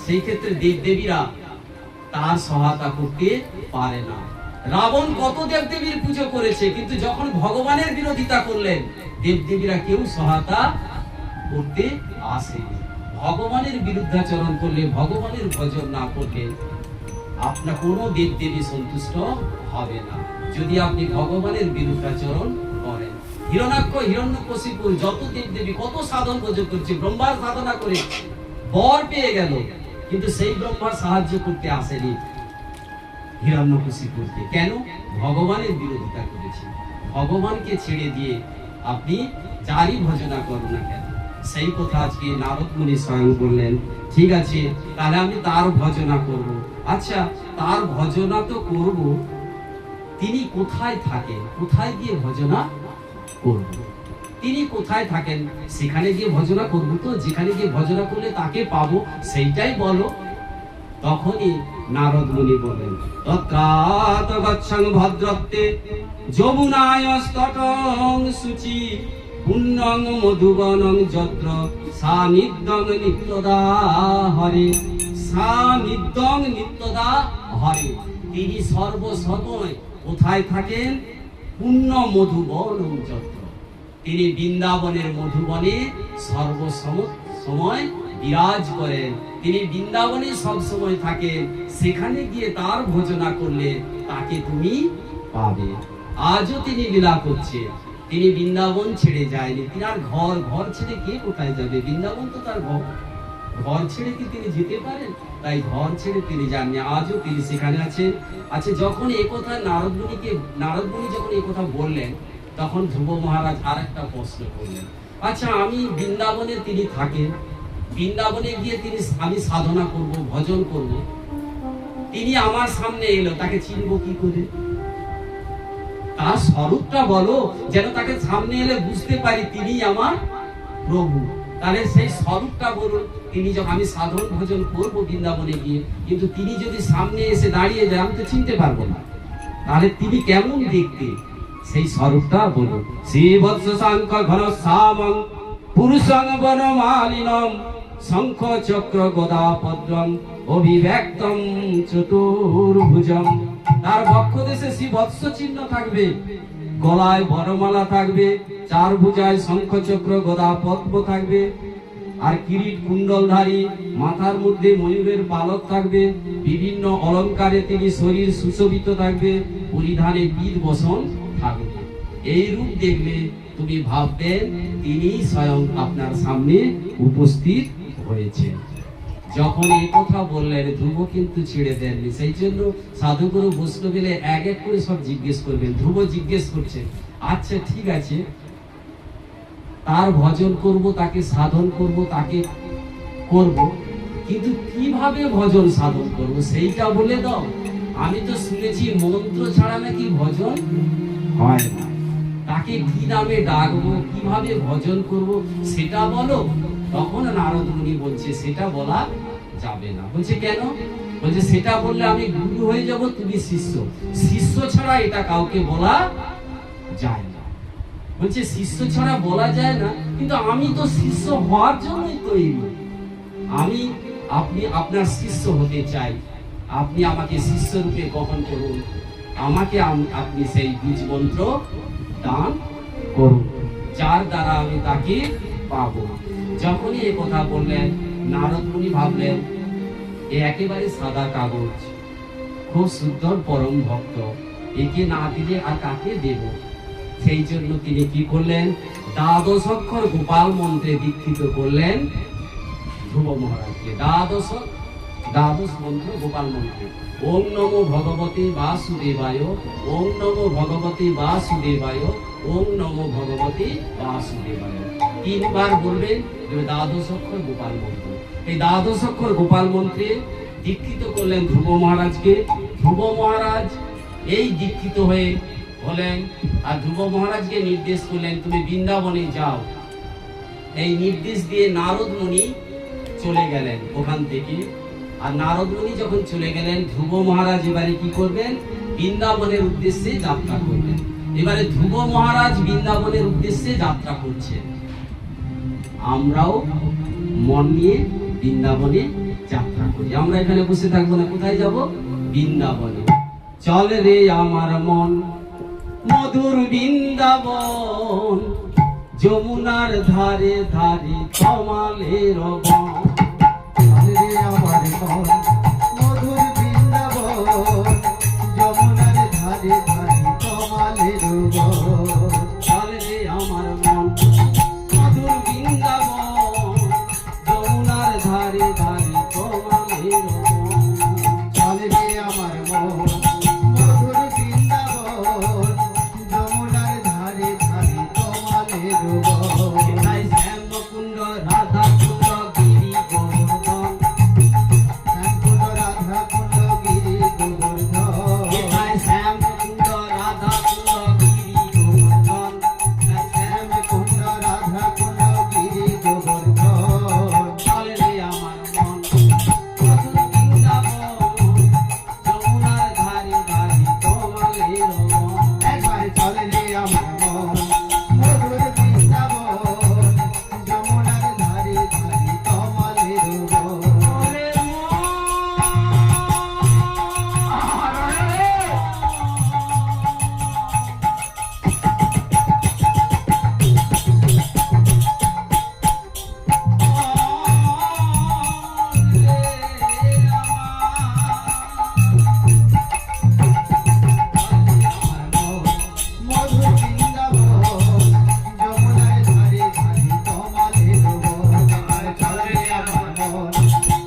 সেই ক্ষেত্রে দেবদেবীরা তার সহায়তা করতে পারে না। রাবণ কত দেবদেবীর পুজো করেছে, কিন্তু যখন ভগবানের বিরোধিতা করলেন, দেবদেবীরা কেউ সহায়তা করতে আসেনি। ভগবানের বিরুদ্ধাচরণ করলে, ভগবানের ভজন না করলে আপনার কোনো দেবদেবী সন্তুষ্ট হবে না, যদি আপনি ভগবানের বিরুদ্ধাচরণ করেন। হিরণাক্ষ, হিরণ্যকশিপুর, যত দেবদেবী কত সাধন ভোজন করছে, ব্রহ্মার সাধনা করে বর পেয়ে গেল, কিন্তু সেই ব্রহ্মার সাহায্য করতে আসেনি হিরণ্যকশিপুরকে। কেন? ভগবানের বিরোধিতা করেছে। ভগবানকে ছেড়ে দিয়ে আপনি যারই ভজনা করুন না কেন, সেই কথা আজকে নারদ মুনি স্বয়ং বললেন, ঠিক আছে তাহলে আমি তার ভজনা করব। আচ্ছা, তার ভজনা তো করব, তিনি কোথায় থাকেন, কোথায় গিয়ে ভজনা করব? তিনি কোথায় থাকেন সেখানে গিয়ে ভজনা করব, তো যেখানে গিয়ে ভজনা করলে তাকে পাবো সেইটাই বলো। তখনই নারদ মুনি বললেন, তত্রাত গচ্ছং ভদ্রত্বে যমুনায় স্তটং শুচি পুণ্যং মধুবনং যত্র সানিধ্যং নিত্যদা হরে। সানিধ্যং নিত্যদা হরে, তিনি সর্বসময় কোথায় থাকেন? পুণ্য মধুবনং যত্র, তিনি বৃন্দাবনের মধুবনে সর্বসময় বিরাজ করেন। তিনি বৃন্দাবনে সব সময় থাকেন, সেখানে গিয়ে তার ভজনা করলে তাকে তুমি পাবে। আজও তিনি লীলা করছে, তিনি বৃন্দাবন ছেড়ে যায়নি। তিনি আর ঘর ছেড়ে কে কোথায় যাবে? বৃন্দাবন তো তার ঘর ছেড়ে কি তিনি যেতে পারেন? তাই ঘর ছেড়ে তিনি যাননি, আজও তিনি সেখানে আছেন। আচ্ছা, যখন এই কথা নারদ মুনি যখন এই কথা বললেন, তখন ধ্রুব মহারাজ আর একটা প্রশ্ন করলেন, আচ্ছা আমি বৃন্দাবনে তিনি থাকেন, বৃন্দাবনে গিয়ে আমি সাধনা করব, ভজন করব, তিনি আমার সামনে এলো, তাকে চিনবো কি করে? তার স্বরূপটা বলো, যেন তাকে সামনে এলে বুঝতে পারি তিনি আমার প্রভু। তাহলে সেই স্বরূপটা বলুন। তিনি যখন আমি সাধন ভজন করবো বৃন্দাবনে গিয়ে, কিন্তু তিনি যদি সামনে এসে দাঁড়িয়ে যায়, আমি তো চিনতে পারবো না। তাহলে তিনি কেমন দেখতে, সেই স্বরূপটা বলুন। শ্রীবৎস শঙ্খ ঘন শ্যামং পুরুষং বনমালিনম শঙ্খ চক্র গদা পদ্মং অভিব্যক্তং চতুর্ভুজং। তার বক্ষদেশে শ্রীবৎস চিহ্ন থাকবে, গলায় বনমালা থাকবে, চার ভুজায় শঙ্খ চক্র গদা পদ্ম থাকবে, আর কিরিট কুণ্ডলধারী, মাথার মধ্যে ময়ূরের পালক থাকবে, বিভিন্ন অলংকারে তিনি শরীর সুশোভিত থাকবে, পরিধানে পীত বসন থাকবে। এই রূপ দেখলে তুমি ভাববে তিনি স্বয়ং আপনার সামনে উপস্থিত হয়েছে। যখন এই কথা বললেন, ধ্রুব কিন্তু ছেড়ে দেননি। সেই জন্য সাধুগুরু বৈষ্ণব এলে এক এক করে সব জিজ্ঞেস করবেন। ধ্রুব জিজ্ঞেস করছে, আচ্ছা ঠিক আছে, তার ভজন করব, তাকে সাধন করব, তাকে করব, কিন্তু কিভাবে ভজন সাধন করব সেইটা বলে দাও। আমি তো শুনেছি মন্ত্র ছাড়া নাকি ভজন হয় না। তাকে কি নামে ডাকবো, কিভাবে ভজন করব সেটা বলো। তখন নারদ মুনি বলছে, সেটা বলা যাবে না। বলছে কেন? বলছে সেটা বললে আমি গুরু হয়ে যাব, তুমি শিষ্য। শিষ্য ছাড়া এটা কাউকে বলা যায় না। বলছে শিষ্য ছাড়া বলা যায় না, কিন্তু আমি তো শিষ্য হওয়ার জন্যই তৈরি। আপনি আপনার শিষ্য হতে চাই, আপনি আমাকে শিষ্য রূপে গ্রহণ করুন, আমাকে আপনি সেই বীজ মন্ত্র দান করুন, যার দ্বারা আমি তাকে পাবো। যখনই এই কথা বললেন, নারদ মুনি ভাবলেন এ একেবারে সাদা কাগজ, খুব সুন্দর পরম ভক্ত, একে না দিলে আর কাকে দেব? সেই জন্য তিনি কি করলেন? দ্বাদশ অক্ষর গোপাল মন্ত্রে দীক্ষিত করলেন ধ্রুব মহারাজকে। দ্বাদশ দ্বাদশ মন্ত্র গোপাল মন্ত্র। ওম নমো ভগবতে বাসুদেবায়, ওম নমো ভগবতে বাসুদেবায়, ওম নমো ভগবতে বাসুদেবায়। তিনবার বলবেন, দ্বাদশ অক্ষর গোপাল মন্ত্র। এই দ্বাদশ অক্ষর গোপাল মন্ত্রে দীক্ষিত করলেন ধ্রুব মহারাজকে। ধ্রুব মহারাজ এই দীক্ষিত হয়ে হলেন, আর ধ্রুব মহারাজকে নির্দেশ করলেন তুমি বৃন্দাবনে যাও। এই নির্দেশ দিয়ে নারদ মুনি চলে গেলেন ওখান থেকে। আর নারদ মুনি যখন চলে গেলেন, ধ্রুব মহারাজ এবারে কি করবেন? বৃন্দাবনের উদ্দেশ্যে যাত্রা করবেন। এবারে ধ্রুব মহারাজ বৃন্দাবনের উদ্দেশ্যে যাত্রা করছেন। আমরাও মন নিয়ে বৃন্দাবনে যাত্রা করি। আমরা এখানে বসে থাকবো না, কোথায় যাব? বৃন্দাবনে। চল রে আমার মন মধুর বৃন্দাবন, যমুনার ধারে ধারে কমালের বন। চল রে আমার মন মধুর বৃন্দাবন, যমুনার ধারে ধারে কমালের বন। চল রে আমার মন মধুর বৃন্দাবন, যমুনার ধারে ধারে কমালের বন। চল রে আমার মন মধুর বৃন্দাবন, যমুনার ধারে ধারে কমালের বন। কোথায় শ্যামকুণ্ড রাধা কুণ্ড গিরি গোবর্ধন, শ্যামকুণ্ড রাধা কুণ্ড গিরি গোবর্ধন। কোথায় শ্যামকুণ্ড রাধা কুণ্ড গিরি গোবর্ধন। শ্যামকুণ্ড রাধা কুণ্ড গিরি গোবর্ধন। চল রে আমার মন মধুর বৃন্দাবন, যমুনার ধারে ধারে কমালের বন। একবার চল রে আমার মন মধুর বৃন্দাবন, যমুনার ধারে ধারে কমালের বন। ওরে মধুর বৃন্দাবন, যমুনার ধারে ধারে কমালের বন। একবার চল রে আমার মন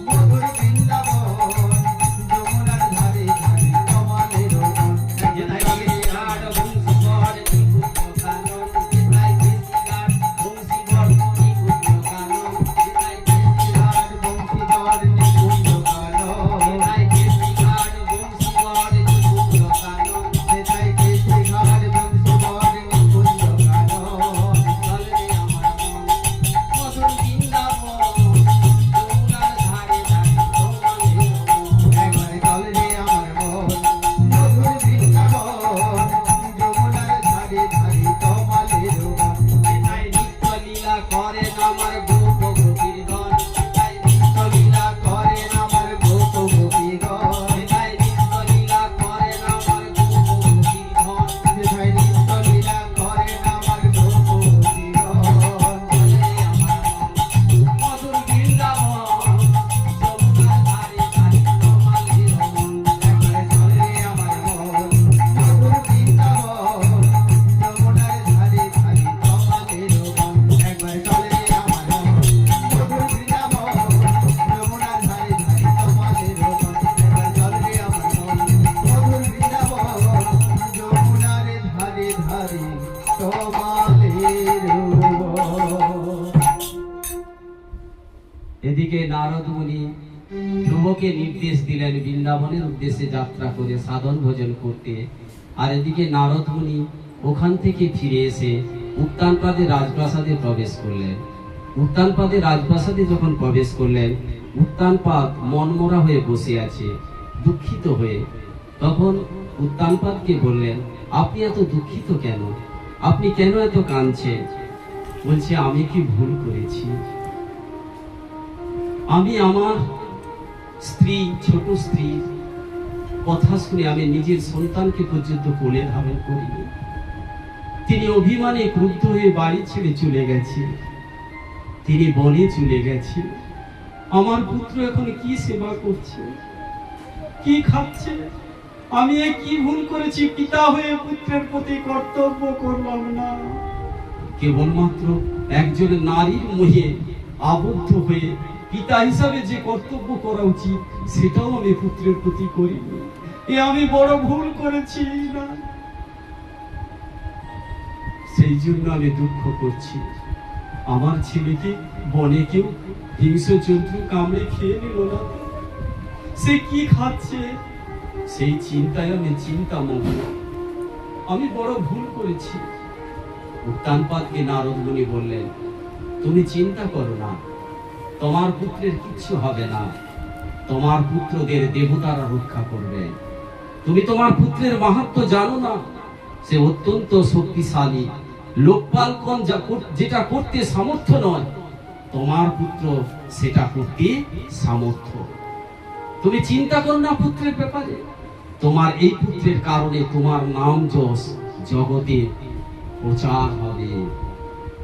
মধুর বৃন্দাবন, যমুনার ধারে ধারে কমালের বন। যেথায় গিরি ঘাট বংশী বর নিকুঞ্জ কানন, যেথায় গিরি ঘাট বংশী বর নিকুঞ্জ কানন, যেথায় গিরি ঘাট বংশীধর নিকুঞ্জ কানন। যেথায় গিরি ঘাট বংশী বর নিকুঞ্জ কানন। সেটাই কেশে ঘাট বংশীধর নিকুঞ্জ কানন। চল রে আমার মন মধুর বৃন্দাবন, যমুনার ধারে ধারে কমালের বন। একবার চল রে আমার মন মধুর বৃন্দাবন, যমুনার ধারে ধারে কমালের বন। যেথায় নিত্য লীলা করেন আমার গোপ গোপীর ধন, যেথায় নিত্য লীলা করেন আমার গোপ গোপীগণ। যেথায় নিত্য লীলা করেন আমার গোপ গোপীর ধন। সেটাই নিত্য লীলা করেন আমার গোপ গোপীগণ। চলে আমার মন মধুর বৃন্দাবন, যমুনার ধারে ধারে কমালের বন। একবার চল রে আমার মন মধুর বৃন্দাবন, যমুনার ধারে ধারে কমালের বন। একবার চল রে আমার মন মধুর বৃন্দাবন, যমুনার ধারে ধারে কমালের বন। একবার চল রে আমার মন মধুর বৃন্দাবন, যমুনার ধারে ধারে কমালের বন। এদিকে নারদ মুনি ধ্রুবকে নির্দেশ দিলেন বৃন্দাবনের উদ্দেশ্যে যাত্রা করে সাধন ভোজন করতে। আর এদিকে নারদ মুনি ওখান থেকে ফিরে এসে উত্তানপাদে রাজপ্রাসাদে প্রবেশ করলেন। উত্তানপাদে রাজপ্রাসাদে যখন প্রবেশ করলেন, উত্তানপাদ মনমরা হয়ে বসে আছে, দুঃখিত হয়ে। তখন উত্তানপাদকে বললেন, আপনি এত দুঃখিত কেন? আপনি কেন এত কাঁদছেন? বলছে, আমি কি ভুল করেছি? আমি আমার স্ত্রী, ছোট স্ত্রী কথা শুনে আমি নিজের সন্তানকে পর্যন্ত কোলে ধারণ করিনি। তিনি অভিমানে ক্রুদ্ধ হয়ে বাড়ি ছেড়ে চলে গেছে, তিনি বনে চলে গেছে। আমার পুত্র এখন কি সেবা করছে, কি খাচ্ছে? আমি এ কি ভুল করেছি? পিতা হয়ে পুত্রের প্রতি কর্তব্য করলাম না, কেবলমাত্র একজন নারীর মোহে আবদ্ধ হয়ে পিতা হিসাবে যে কর্তব্য করা উচিত সেটাও আমি পুত্রের প্রতি করিনি। এ আমি বড় ভুল করেছি না, সেই জন্য আমি দুঃখ করছি। আমার ছেলেকে বনে কেউ হিংস্র জন্তু কামড়ে খেয়ে নিল না, সে কি খাচ্ছে সেই চিন্তায় আমি চিন্তামগ্ন। আমি বড় ভুল করেছি। উত্তানপাদকে নারদ মুনি বললেন, তুমি চিন্তা করো না, তোমার পুত্রের কিচ্ছু হবে না, তোমার পুত্রদের দেবতারা রক্ষা করবে। তুমি তোমার পুত্রের মাহাত্ম্য জানো না, সে অত্যন্ত শক্তিশালী। লোকপালগণ যেটা করতে সামর্থ্য নয়, তোমার পুত্র সেটা করতে সামর্থ্য। তুমি চিন্তা করো না পুত্রের ব্যাপারে, তোমার এই পুত্রের কারণে তোমার নাম যশ জগতে প্রচার হবে।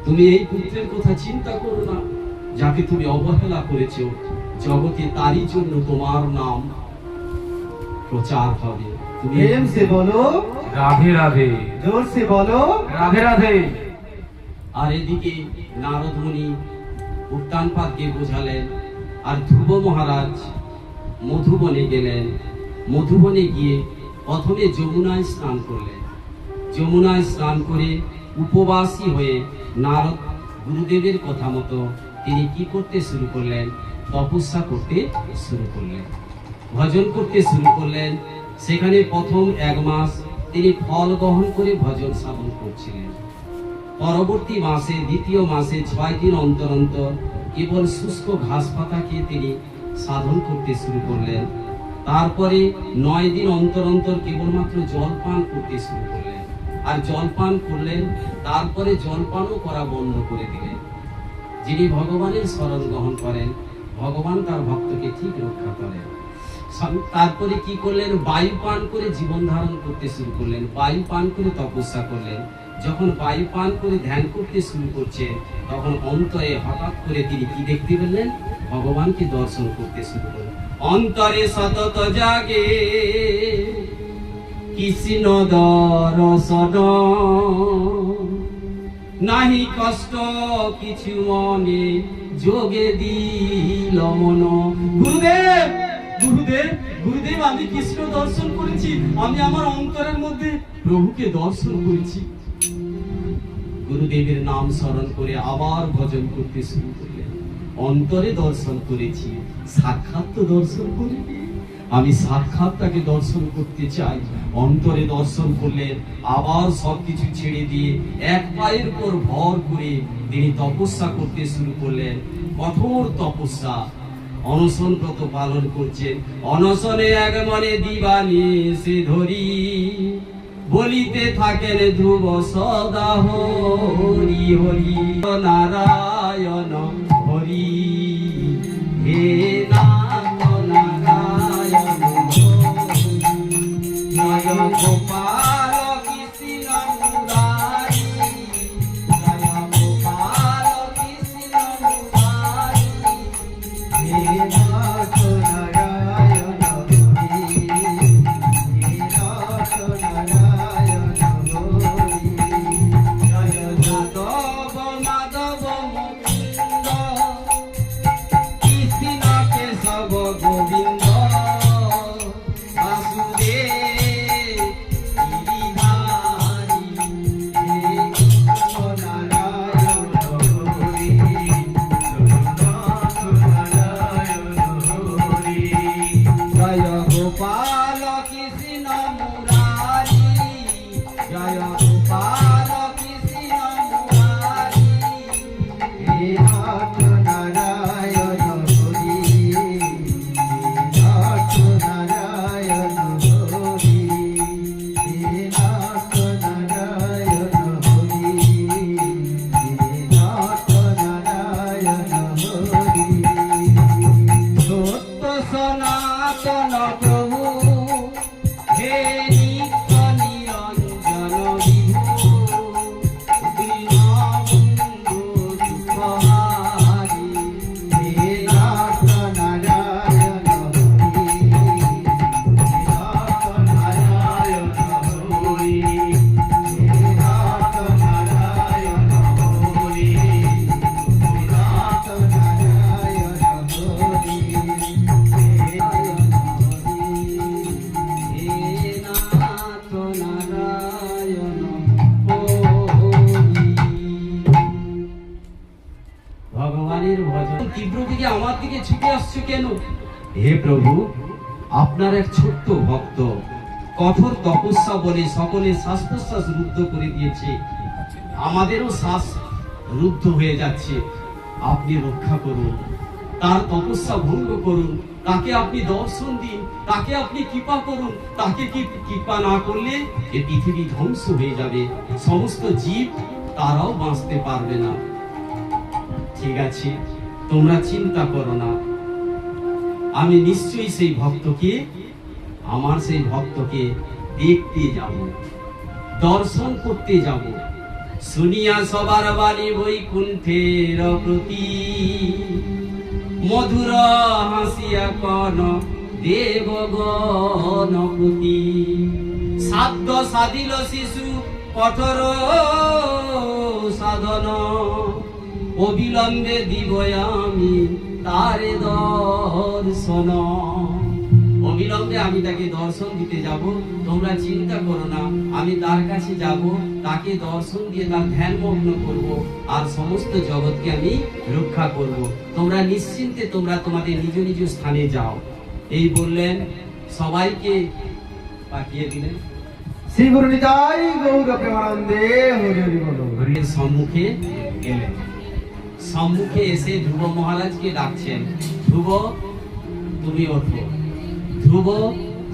তুমি এই পুত্রের কথা চিন্তা করো না, যাকে তুমি অবহেলা করেছো, জগতে তারই জন্য তোমার নাম প্রচার হবে। তুমি प्रेम से बोलो, राधे राधे जोर से बोलो। राधे राधे। আর এদিকে নারদ মুনি উত্তানপাদকে বোঝালেন, আর ধ্রুব মহারাজ মধুবনে গেলেন। মধুবনে গিয়ে প্রথমে যমুনায় স্নান করলেন। যমুনায় স্নান করে উপবাসী হয়ে নারদ গুরুদেবের কথা মতো তিনি কি করতে শুরু করলেন? তপস্যা করতে শুরু করলেন, ভজন করতে শুরু করলেন। সেখানে প্রথম 1 মাস তিনি ফল গ্রহণ করে ভজন সাধন করছিলেন। পরবর্তী মাসে, দ্বিতীয় মাসে 6 দিন অন্তর অন্তর কেবল শুষ্ক ঘাস পাতা খেয়ে তিনি সাধন করতে শুরু করলেন। তারপরে 9 দিন অন্তর অন্তর কেবলমাত্র জল পান করতে শুরু করলেন। আর জল পান করলেন, তারপরে জলপানও করা বন্ধ করে দিলেন। যিনি ভগবানের শরণ গ্রহণ করেন, ভগবান তার ভক্তকে ঠিক রক্ষা করেন। তারপরে কি করলেন? বায়ু পান করে জীবন ধারণ করতে শুরু করলেন, বায়ু পান করে তপস্যা করলেন। যখন বায়ু পান করে ধ্যান করতে শুরু করছেন, তখন অন্তরে হঠাৎ করে তিনি কি দেখতে পেলেন? ভগবানকে দর্শন করতে শুরু করলেন। অন্তরে সতত জাগে কৃষ্ণ দর্শন, নাহি কষ্ট কিছু মনে যোগে দিল মন। গুরুদেব, গুরুদেব, গুরুদেব, আমি কৃষ্ণ দর্শন করেছি, আমি আমার অন্তরের মধ্যে প্রভুকে দর্শন করেছি। গুরুদেবের নাম স্মরণ করে আবার ভজন করতে শুরু করলেন। অন্তরে দর্শন করেছি, সাক্ষাৎ তো দর্শন করিনি। আমি সাক্ষাৎটাকে দর্শন করতে চাই। অন্তরে দর্শন করলেন, আবার সবকিছু ছেড়ে দিয়ে এক পায়ের উপর ভর করে তিনি তপস্যা করতে শুরু করলেন। কঠোর তপস্যা, অনশন ব্রত পালন করছেন। অনশনে 1 মনে দিবানিশি ধরি বলিতে থাকেন ধ্রুব সদা হরি হরি নারায়ণ হরি, হে নাথ নারায়ণ জয় গোপাল কৃষ্ণ মুরারি, জয় গোপাল কৃষ্ণ মুরারি, हे नाथ नारायण हरि, हे नाथ नारायण हरि। জয় যাদব মাধব মুকুন্দ কৃষ্ণ আমার দিকে ছুটে আসছো কেন? হে প্রভু, আপনার এক ছোট্ট ভক্ত কঠোর তপস্যা বলে সকলের শ্বাস প্রশ্বাস রুদ্ধ করে দিয়েছে, আমাদেরও শ্বাস রুদ্ধ হয়ে যাচ্ছে। আপনি রক্ষা করুন, তার তপস্যা ভঙ্গ করুন, তাকে আপনি দর্শন দিন, তাকে আপনি কৃপা করুন। তাকে কি কৃপা না করলে এ পৃথিবী ধ্বংস হয়ে যাবে, সমস্ত জীব তারাও বাঁচতে পারবে না। ঠিক আছে, তোমরা চিন্তা করো না, আমি নিশ্চয়ই সেই ভক্তকে, আমার সেই ভক্তকে দেখতে যাব, দর্শন করতে যাব। শুনিয়া সবার বাণী বৈকুণ্ঠের প্রতি, মধুর হাসিয়া কন দেব গণপতি। সাধ্য সাধিল শিশু কঠোর সাধন, অবিলম্বে দিব আমি তারে দর্শন। অবিলম্বে আমি তাকে দর্শন দিতে যাব, তোমরা চিন্তা করো না। আমি তার কাছে যাব, তাকে দর্শন দিয়ে তার ধ্যান মগ্ন করব, আর সমস্ত জগৎকে আমি রক্ষা করব। তোমরা নিশ্চিন্তে তোমরা তোমাদের নিজ নিজ স্থানে যাও। এই বললেন, সবাইকে পাঠিয়ে দিলেন। শ্রী গুরু নিতাই গৌর প্রেমানন্দে হরি হরি বল। হরির সম্মুখে গেলেন। সম্মুখে এসে ধ্রুব মহারাজকে ডাকছেন, ধ্রুব তুমি ওঠো, ধ্রুব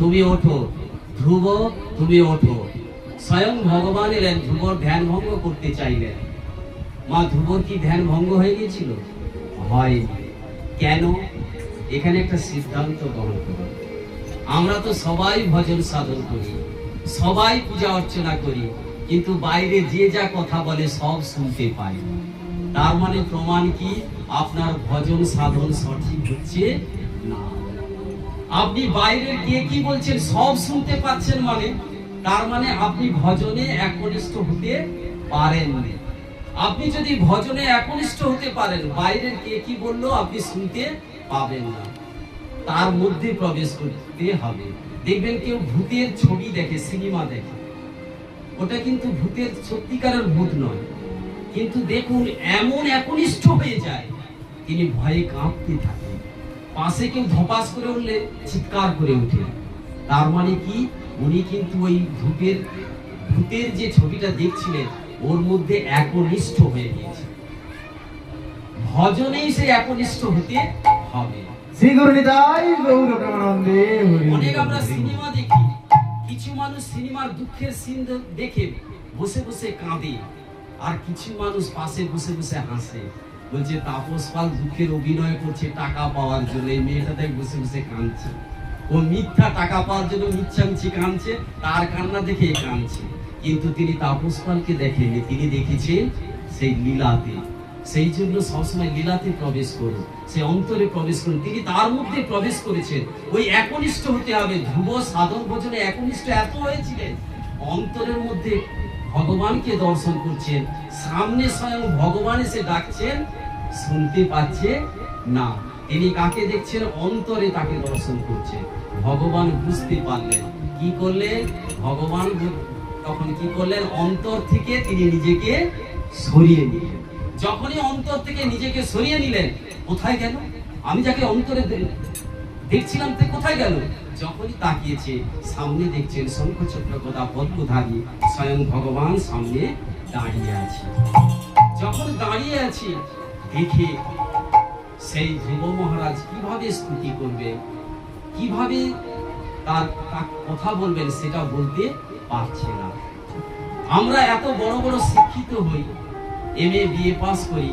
তুমি ওঠো, ধ্রুব তুমি ওঠো। স্বয়ং ভগবান এলেন, ধ্রুবর ধ্যান ভঙ্গ করতে চাইলেন। মা, ধ্রুবর কি ধ্যান ভঙ্গ হয়ে গিয়েছিল? হয়। কেন? এখানে একটা সিদ্ধান্ত গ্রহণ করুন। আমরা তো সবাই ভজন সাধন করি, সবাই পূজা অর্চনা করি, কিন্তু বাইরে যে যা কথা বলে সব শুনতে পাই। তার মানে প্রমাণ কি? আপনার ভজন সাধন সঠিক হচ্ছে না। আপনি বাইরের কে কি বলছেন সব শুনতে পাচ্ছেন, মানে তার মানে আপনি ভজনে একনিষ্ঠ হতে পারেন না। আপনি যদি ভজনে একনিষ্ঠ হতে পারেন, বাইরের কে কি বললো আপনি শুনতে পাবেন না, তার মধ্যে প্রবেশ করতে হবে। দেখবেন কেউ ভূতের ছবি দেখে, সিনেমা দেখে, ওটা কিন্তু ভূতের সত্যিকারের ভূত নয়, কিন্তু দেখুন এমন একনিষ্ঠ হয়ে যায়, তিনি ভয়ে কাঁপতে থাকেন। পাশে কেউ ধপাস করে উঠলে চিৎকার করে উঠে, তার মানে কি? উনি কিন্তু ওই ভূতের যে ছবিটা দেখছিলেন ওর মধ্যে একনিষ্ঠ হয়ে গিয়েছে। ভজনেই সে একনিষ্ঠ হতে হবে। শ্রী গুরু নিতাই গৌর প্রেমানন্দে হরি হরি অনেক বল। আমরা সিনেমা দেখি, কিছু মানুষ সিনেমার দুঃখের সিন দেখে বসে বসে কাঁদে, আর কিছু মানুষ পাশে বসে বসে হাসে, বলছে তাপস পাল দুঃখের অভিনয় করছে টাকা পাওয়ার জন্য। এই মেয়েটা দেখ বসে বসে কাঁদছে, ও মিথ্যা টাকা পাওয়ার জন্য মিচ্ছামিছি কাঁদছে, তার কান্না দেখে কাঁদছে। কিন্তু তিনি তাপস পালকে দেখেননি, তিনি দেখেছেন সেই লীলাতে। সেই জন্য সবসময় লীলাতে প্রবেশ করুন, সে অন্তরে প্রবেশ করুন। তিনি তার মধ্যে প্রবেশ করেছেন, ওই একনিষ্ঠ হতে হবে। ধ্রুব সাধন ভজনে একনিষ্ঠ এত হয়েছিলেন, অন্তরের মধ্যে ভগবানকে দর্শন করছেন, সামনে স্বয়ং ভগবান এসে ডাকছেন, শুনতে পাচ্ছে না। তিনি কাকে দেখছেন? অন্তরে তাকে দর্শন করছেন। ভগবান বুঝতে পারলেন, কি করলেন? ভগবান তখন কি করলেন? অন্তর থেকে তিনি নিজেকে সরিয়ে নিলেন। যখনই অন্তর থেকে নিজেকে সরিয়ে নিলেন, কোথায় গেল? আমি যাকে অন্তরে দেখছিলাম তে কোথায় গেল? যখনই তাকিয়েছে, সামনে দেখছেন শঙ্খচক্র গদা পদ্মধারী স্বয়ং ভগবান সামনে দাঁড়িয়ে আছে। যখন দাঁড়িয়ে আছে দেখে সেই ধ্রুব মহারাজ কিভাবে স্তুতি করবেন, কিভাবে তার কথা বলবেন সেটা বলতে পারছে না। আমরা এত বড় বড় শিক্ষিত হই, MA BA পাস করি,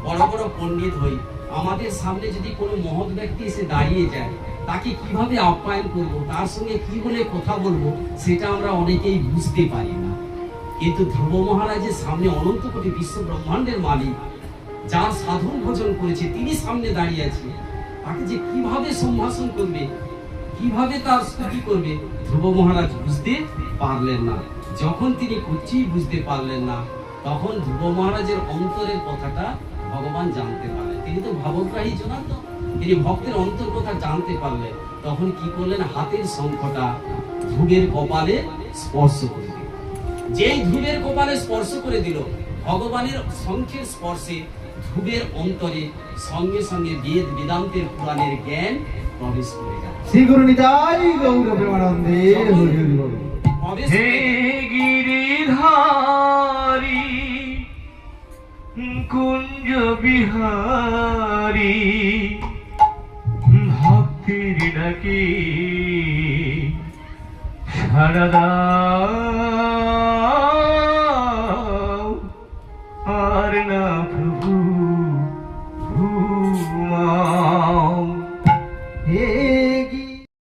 বড় বড় পণ্ডিত হই, আমাদের সামনে যদি কোনো মহৎ ব্যক্তি এসে দাঁড়িয়ে যায়, তাকে কিভাবে আপ্যায়ন করব, তার সঙ্গে কি বলে কথা বলবো, সেটা আমরা অনেকেই বুঝতে পারি না। কিন্তু ধ্রুব মহারাজের সামনে অনন্ত কোটি বিশ্ব ব্রহ্মাণ্ডের মালিক, যার সাধন ভজন করেছে, তিনি সামনে দাঁড়িয়ে আছে, তাকে যে কিভাবে সম্ভাষণ করবে, কিভাবে তার স্তুতি করবে, ধ্রুব মহারাজ বুঝতে পারলেন না। যখন তিনি কিছুই বুঝতে পারলেন না, তখন ধ্রুব মহারাজের অন্তরের কথাটা ভগবান জানতে পারলেন। তিনি তো ভাবগ্রাহী জনার্দ, তিনি ভক্তের অন্তর কথা জানতে পারলেন। তখন কি করলেন? হাতের শঙ্খটা ধ্রুবের কপালে স্পর্শ করে দিল। যেই ধ্রুবের কপালে স্পর্শ করে দিল, ভগবানের শঙ্খের স্পর্শে ধ্রুব ধ্রুবের অন্তরে সঙ্গে সঙ্গে বেদ বেদান্তের পুরাণের জ্ঞান প্রবেশ করে গেল। শ্রী গুরু নিতাই গৌর প্রেমানন্দে হরি হরি বল। প্রবেশ হে করে গেল। গিরিধারী কুঞ্জ বিহারী ভক্তির ডাকি সারদা